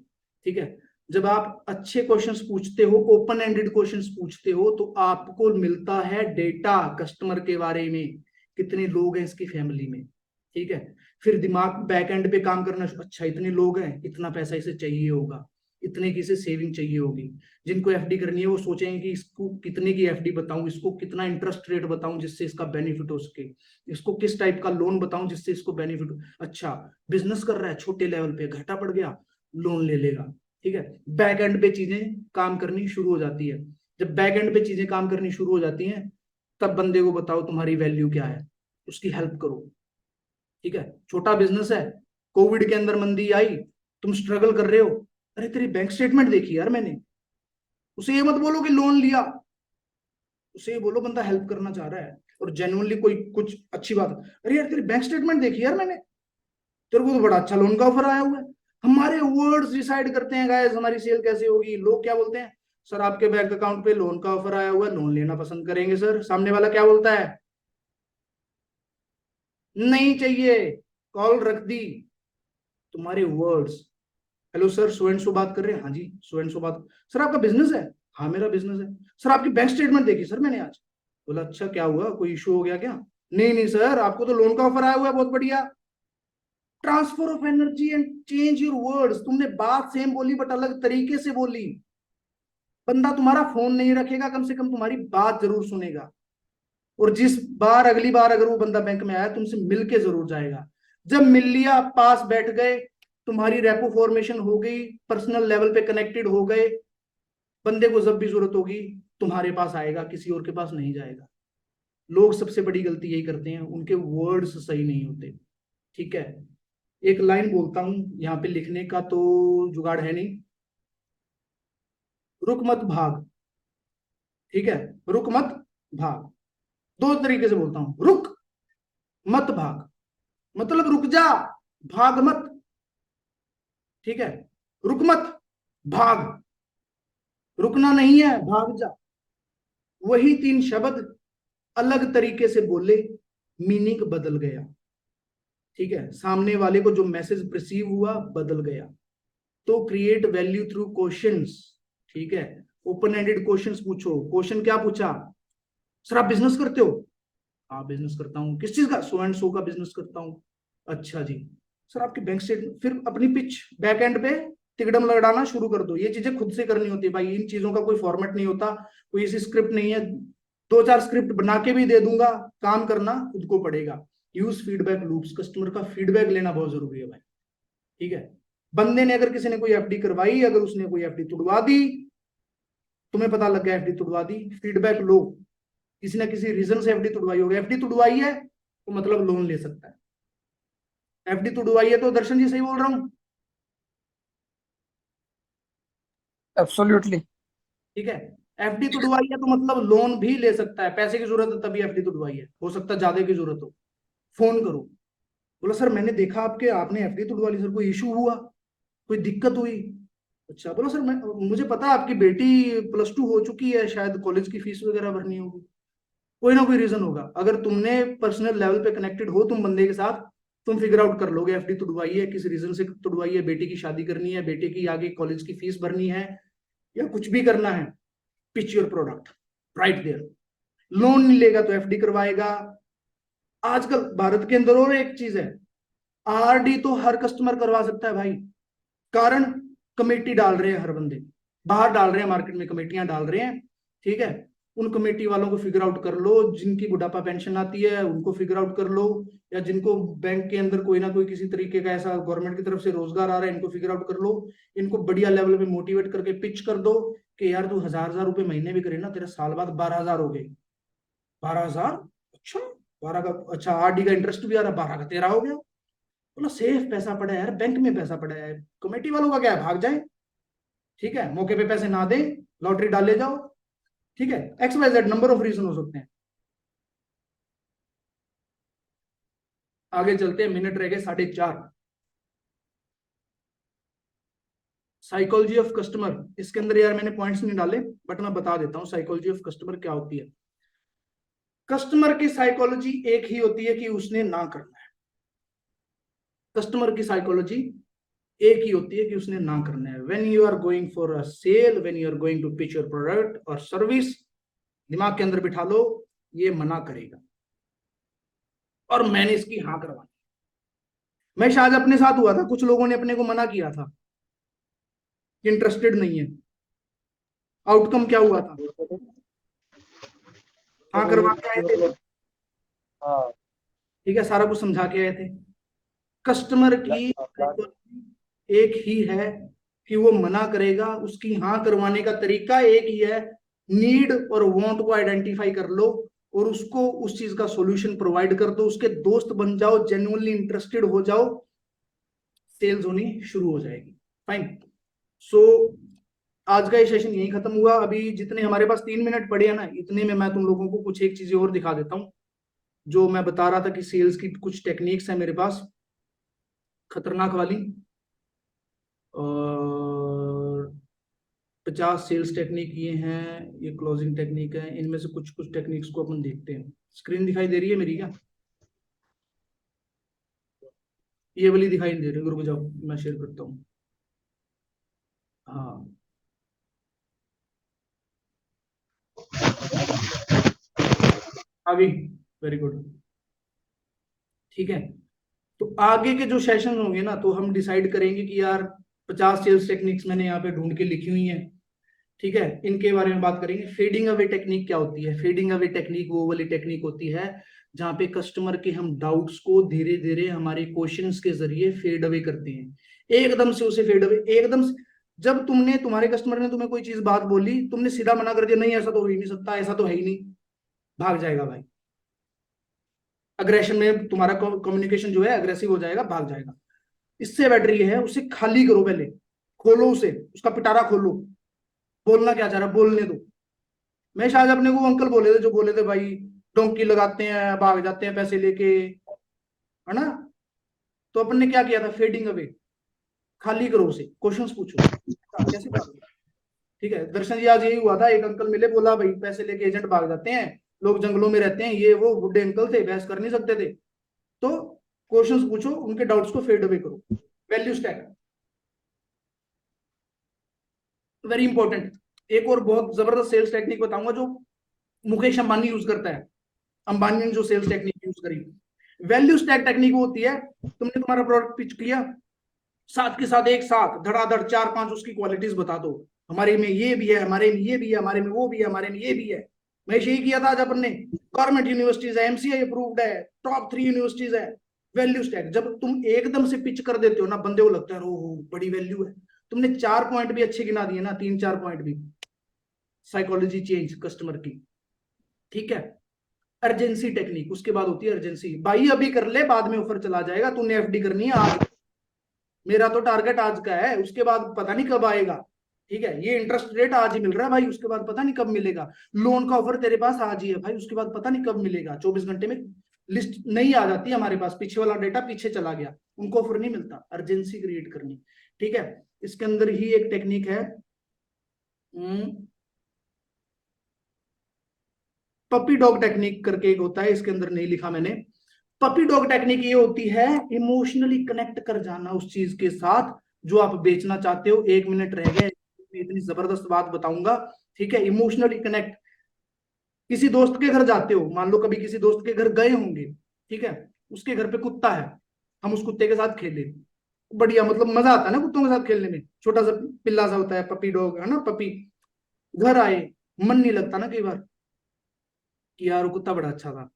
ठीक है, जब आप अच्छे क्वेश्चंस पूछते हो, ओपन एंडेड क्वेश्चंस पूछते हो, तो आपको मिलता है डेटा कस्टमर के बारे में, कितने लोग हैं इसकी फैमिली में। ठीक है, फिर दिमाग बैक एंड पे काम करना, अच्छा इतने लोग हैं, इतना पैसा इसे चाहिए होगा, इतने की इसे सेविंग चाहिए होगी। जिनको एफडी करनी है वो सोचेंगे कि इसको कितने की एफडी बताऊं, इसको कितना इंटरेस्ट रेट बताऊं जिससे इसका बेनिफिट हो सके, इसको किस टाइप का लोन बताऊं जिससे इसको बेनिफिट हो। अच्छा, बिजनेस कर रहा है छोटे लेवल पे, घाटा पड़ गया, लोन ले लेगा। ठीक है, बैक एंड पे चीजें काम करनी शुरू हो जाती है। जब बैक एंड पे चीजें काम करनी शुरू हो जाती हैं, तब बंदे को बताओ तुम्हारी वैल्यू क्या है, उसकी हेल्प करो। ठीक है, छोटा बिजनेस है, कोविड के अंदर मंदी आई, तुम स्ट्रगल कर रहे हो, अरे तेरी बैंक स्टेटमेंट देखी यार मैंने, उसे ये मत बोलो कि लोन लिया, उसे ये बोलो बंदा हेल्प करना चाह रहा है और जेन्युइनली कोई कुछ अच्छी बात, अरे यार तेरी बैंक स्टेटमेंट देखी यार मैंने, तेरे को तो बड़ा अच्छा लोन का ऑफर आया हुआ है। हमारे वर्ड्स डिसाइड करते हैं गाइस हमारी सेल कैसे होगी। लोग क्या बोलते हैं, सर आपके बैंक अकाउंट पे लोन का ऑफर आया हुआ है, लोन लेना पसंद करेंगे सर। सामने वाला क्या बोलता है, नहीं चाहिए, कॉल रख दी। तुम्हारे words, hello sir so and so बात कर रहे हैं, हाँ जी सो एंड सो बात, सर आपका बिजनेस है, हाँ मेरा बिजनेस है, सर आपकी बैंक स्टेटमेंट देखी सर मैंने आज। बोला अच्छा क्या हुआ, कोई इशू हो गया क्या, नहीं नहीं सर आपको तो लोन का ऑफर आया हुआ है, बहुत बढ़िया। Transfer of energy and change your words. तुमने बात सेम बोली बट अलग तरीके से बोली। बंदा तुम्हारा फोन नहीं रखेगा, कम से कम तुम्हारी बात जरूर सुनेगा। और जिस बार अगली बार अगर वो बंदा बैंक में आया तुमसे मिल के जरूर जाएगा। जब मिल लिया, पास बैठ गए, तुम्हारी रेपो फॉर्मेशन हो गई, पर्सनल लेवल पे कनेक्टेड हो गए, बंदे को जब भी जरूरत होगी तुम्हारे पास आएगा, किसी और के पास नहीं जाएगा। लोग सबसे बड़ी गलती यही करते हैं, उनके वर्ड्स सही नहीं होते। ठीक है, एक लाइन बोलता हूं, यहाँ पे लिखने का तो जुगाड़ है नहीं, रुक मत भाग। ठीक है, रुक मत भाग, दो तरीके से बोलता हूं, रुक मत भाग मतलब रुक जा, भाग मत। ठीक है, रुक मत भाग, रुकना नहीं है, भाग जा। वही 3 शब्द अलग तरीके से बोले, मीनिंग बदल गया। ठीक है, सामने वाले को जो मैसेज रिसीव हुआ बदल गया। तो क्रिएट वैल्यू थ्रू क्वेश्चंस, ठीक है, ओपन एंडेड क्वेश्चंस पूछो। क्वेश्चन क्या पूछा, सर आप बिजनेस करते हो? हाँ बिजनेस करता हूँ। किस चीज का? सो एंड सो का बिजनेस करता हूँ। अच्छा जी, सर आपकी बैंक स्टेटमेंट। फिर अपनी पिच बैक एंड पे तिकड़म लगाना शुरू कर दो। ये चीजें खुद से करनी होती है भाई, इन चीजों का कोई फॉर्मेट नहीं होता, कोई ऐसी स्क्रिप्ट नहीं है। 2-4 स्क्रिप्ट बना के भी दे दूंगा, काम करना खुद को पड़ेगा। यूज फीडबैक लूप्स, कस्टमर का फीडबैक लेना बहुत जरूरी है भाई, ठीक है। बंदे ने अगर किसी ने कोई एफडी करवाई, अगर उसने कोई एफडी तुड़वा दी, तुम्हें पता लग गया एफडी तुड़वा दी, फीडबैक लो। किसी ना किसी रीजन से एफडी तुड़वाई होगी, एफडी तुड़वाई है तो मतलब लोन ले सकता है। एफडी तुड़वाई है तो दर्शन जी सही बोल रहा हूँ? Absolutely. ठीक है, एफडी तुड़वाई है तो मतलब लोन भी ले सकता है। पैसे की जरूरत है तभी एफडी तुड़वाई है, हो सकता है ज्यादा की जरूरत हो। फोन करो, बोला सर मैंने देखा आपके, आपने एफडी तुड़वा ली, सर कोई इशू हुआ, कोई दिक्कत हुई? अच्छा, बोलो सर मैं, मुझे पता है आपकी बेटी +2 हो चुकी है, शायद कॉलेज की फीस वगैरह भरनी होगी, कोई ना कोई रीजन होगा। अगर तुमने पर्सनल लेवल पे कनेक्टेड हो तुम बंदे के साथ, तुम फिगर आउट कर लोगे एफडी तुड़वाई है, किस रीजन से तुड़वाई है, बेटे की शादी करनी है, बेटे की आगे कॉलेज की फीस भरनी है, या कुछ भी करना है। Pitch your product right there. Loan नहीं लेगा तो एफडी करवाएगा। आजकल भारत के अंदर और एक चीज है, आरडी तो हर कस्टमर करवा सकता है भाई। कारण कमेटी डाल रहे हैं हर बंदे, बाहर डाल रहे हैं, मार्केट में कमेटियां डाल रहे हैं, ठीक है। उन कमेटी वालों को फिगर आउट कर लो, जिनकी बुढ़ापा पेंशन आती है उनको फिगर आउट कर लो, या जिनको बैंक के अंदर कोई ना कोई किसी तरीके का ऐसा गवर्नमेंट की तरफ से रोजगार आ रहा है, इनको फिगर आउट कर लो। इनको बढ़िया लेवल पे मोटिवेट करके पिच कर दो कि यार तू 1000 रुपए महीने भी करे ना, तेरा साल बाद 12,000 हो गए। 12,000? अच्छा, 12 का, अच्छा आरडी का इंटरेस्ट भी आ रहा, 12 का 13 हो गया। बोला सेफ पैसा पड़ा है यार, बैंक में पैसा पड़ा है, कमेटी वालों का क्या है, भाग जाए, ठीक है, मौके पे पैसे ना दे, लॉटरी डाले जाओ, ठीक है। XYZ नंबर ऑफ रीजन हो सकते हैं। आगे चलते हैं, मिनट रह गए 4:30। साइकोलॉजी ऑफ कस्टमर, इसके अंदर यार मैंने पॉइंट्स नहीं डाले, बट मैं बता देता हूं साइकोलॉजी ऑफ कस्टमर क्या होती है। कस्टमर की साइकोलॉजी एक ही होती है कि उसने ना करना है। कस्टमर की साइकोलॉजी एक ही होती है कि उसने ना करना है। When you are going for a sale, when you are going to pitch your product और सर्विस, दिमाग के अंदर बिठा लो ये मना करेगा और मैंने इसकी हाँ करवानी। मैं शायद अपने साथ हुआ था, कुछ लोगों ने अपने को मना किया था कि इंटरेस्टेड नहीं है। आउटकम क्या हुआ था, हाँ करवा के आए थे, हाँ ठीक है, सारा कुछ समझा के आए थे। कस्टमर की एक ही है कि वो मना करेगा, उसकी हाँ करवाने का तरीका एक ही है। नीड और वांट को आइडेंटिफाई कर लो और उसको उस चीज का सॉल्यूशन प्रोवाइड कर दो, उसके दोस्त बन जाओ, जेन्युइनली इंटरेस्टेड हो जाओ, सेल्स होनी शुरू हो जाएगी। फाइन। सो आज का ये सेशन यही खत्म हुआ। अभी जितने हमारे पास 3 मिनट पड़े हैं ना, इतने में मैं तुम लोगों को कुछ एक चीजें और दिखा देता हूँ। जो मैं बता रहा था कि सेल्स की कुछ टेक्निक्स है मेरे पास खतरनाक वाली, और 50 सेल्स टेक्निक ये हैं, ये क्लोजिंग टेक्निक है। इनमें से कुछ कुछ टेक्निक्स को अपन देखते हैं। स्क्रीन दिखाई दे रही है मेरी क्या? ये वाली दिखाई नहीं दे रही, रुक जाओ मैं शेयर करता हूँ। हाँ, आ गई, वेरी गुड, ठीक है। तो आगे के जो सेशन होंगे ना, तो हम डिसाइड करेंगे कि यार 50 सेल्स टेक्निक्स मैंने यहाँ पे ढूंढ के लिखी हुई हैं, ठीक है, इनके बारे में बात करेंगे। फेडिंग अवे टेक्निक क्या होती है? फेडिंग अवे टेक्निक वो वाली टेक्निक होती है जहाँ पे कस्टमर के हम डाउट्स को धीरे धीरे हमारे क्वेश्चंस के जरिए फेड अवे करते हैं। एकदम से उसे फेड अवे, एकदम से जब तुमने, तुम्हारे कस्टमर ने तुम्हें कोई चीज बात बोली, तुमने सीधा मना कर दिया, नहीं ऐसा तो हो ही नहीं सकता, ऐसा तो है ही नहीं, भाग जाएगा भाई। अग्रेशन में तुम्हारा कम्युनिकेशन जो है अग्रेसिव हो जाएगा, भाग जाएगा। इससे बेटर ये है, उसे खाली करो, पहले खोलो उसे, उसका पिटारा खोलो, बोलना क्या चाह रहा है बोलने दो। मैं शायद अपने को अंकल बोले थे जो बोले थे भाई डोंकी लगाते हैं भाग जाते हैं पैसे लेके, है ना। तो अपन ने क्या किया था, फेडिंग अवे, खाली करो उसे, क्वेश्चंस पूछो कैसे भाग, ठीक है। दर्शन जी आज यही हुआ था, एक अंकल मिले, बोला भाई पैसे लेके एजेंट भाग जाते हैं, लोग जंगलों में रहते हैं, ये वो बुढ़े अंकल थे, बहस कर नहीं सकते थे। तो क्वेश्चंस पूछो, उनके डाउट्स को फेड अवे करो। Value stack very important. एक और बहुत जबरदस्त सेल्स टेक्निक बताऊंगा जो मुकेश अंबानी यूज करता है। अंबानी ने जो सेल्स टेक्निक यूज करी, वैल्यू स्टैक टेक्निक होती है, तुमने तुम्हारा प्रोडक्ट पिच किया, साथ के साथ एक साथ धड़ाधड़ 4-5 उसकी क्वालिटीज बता दो। हमारे में ये भी है, हमारे में ये भी है, हमारे में वो भी है, हमारे में ये भी है। मैं यही किया था आज अपन ने। गवर्नमेंट यूनिवर्सिटीज है, एमसीआई अप्रूव्ड है, टॉप 3 यूनिवर्सिटीज है। वैल्यू स्टैक जब तुम एकदम से पिच कर देते हो ना, बंदे को लगता है ओहो बड़ी वैल्यू है। तुमने 4 पॉइंट भी अच्छे गिना दिए ना, 3-4 पॉइंट भी, साइकोलॉजी चेंज कस्टमर की, ठीक है। अर्जेंसी टेक्निक, उसके बाद होती है अर्जेंसी। भाई अभी कर ले, बाद में ऑफर चला जाएगा, तूने एफडी करनी है आज, मेरा तो टारगेट आज का है, उसके बाद पता नहीं कब आएगा, ठीक है। ये इंटरेस्ट रेट आज ही मिल रहा है भाई, उसके बाद पता नहीं कब मिलेगा। लोन का ऑफर तेरे पास आज ही है भाई, उसके बाद पता नहीं कब मिलेगा। 24 घंटे में लिस्ट नहीं आ जाती हमारे पास, पीछे वाला डेटा पीछे चला गया, उनको ऑफर नहीं मिलता। अर्जेंसी क्रिएट करनी, ठीक है। इसके अंदर ही एक टेक्निक है पपी डॉग टेक्निक करके एक होता है, इसके अंदर नहीं लिखा मैंने। पपी डॉग टेक्निक ये होती है इमोशनली कनेक्ट कर जाना उस चीज के साथ जो आप बेचना चाहते हो। 1 मिनट रह गए, इतनी जबरदस्त बात बताऊंगा, ठीक है। इमोशनली कनेक्ट, किसी दोस्त के घर जाते हो, मान लो कभी किसी दोस्त के घर गए होंगे, ठीक है, उसके घर पे कुत्ता है, हम उस कुत्ते के साथ खेले, बढ़िया, मतलब मजा आता है ना कुत्तों के साथ खेलने में, छोटा सा पिल्ला सा होता है, पपी डॉग है ना, पपी। घर आए, मन नहीं लगता ना कई बार कि यार वो कुत्ता बड़ा अच्छा था,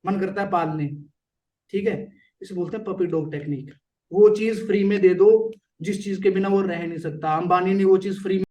मन करता है पालने, ठीक है। इसे बोलते हैं पपी डॉग टेक्निक। वो चीज फ्री में दे दो जिस चीज के बिना वो रह नहीं सकता। अंबानी ने वो चीज फ्री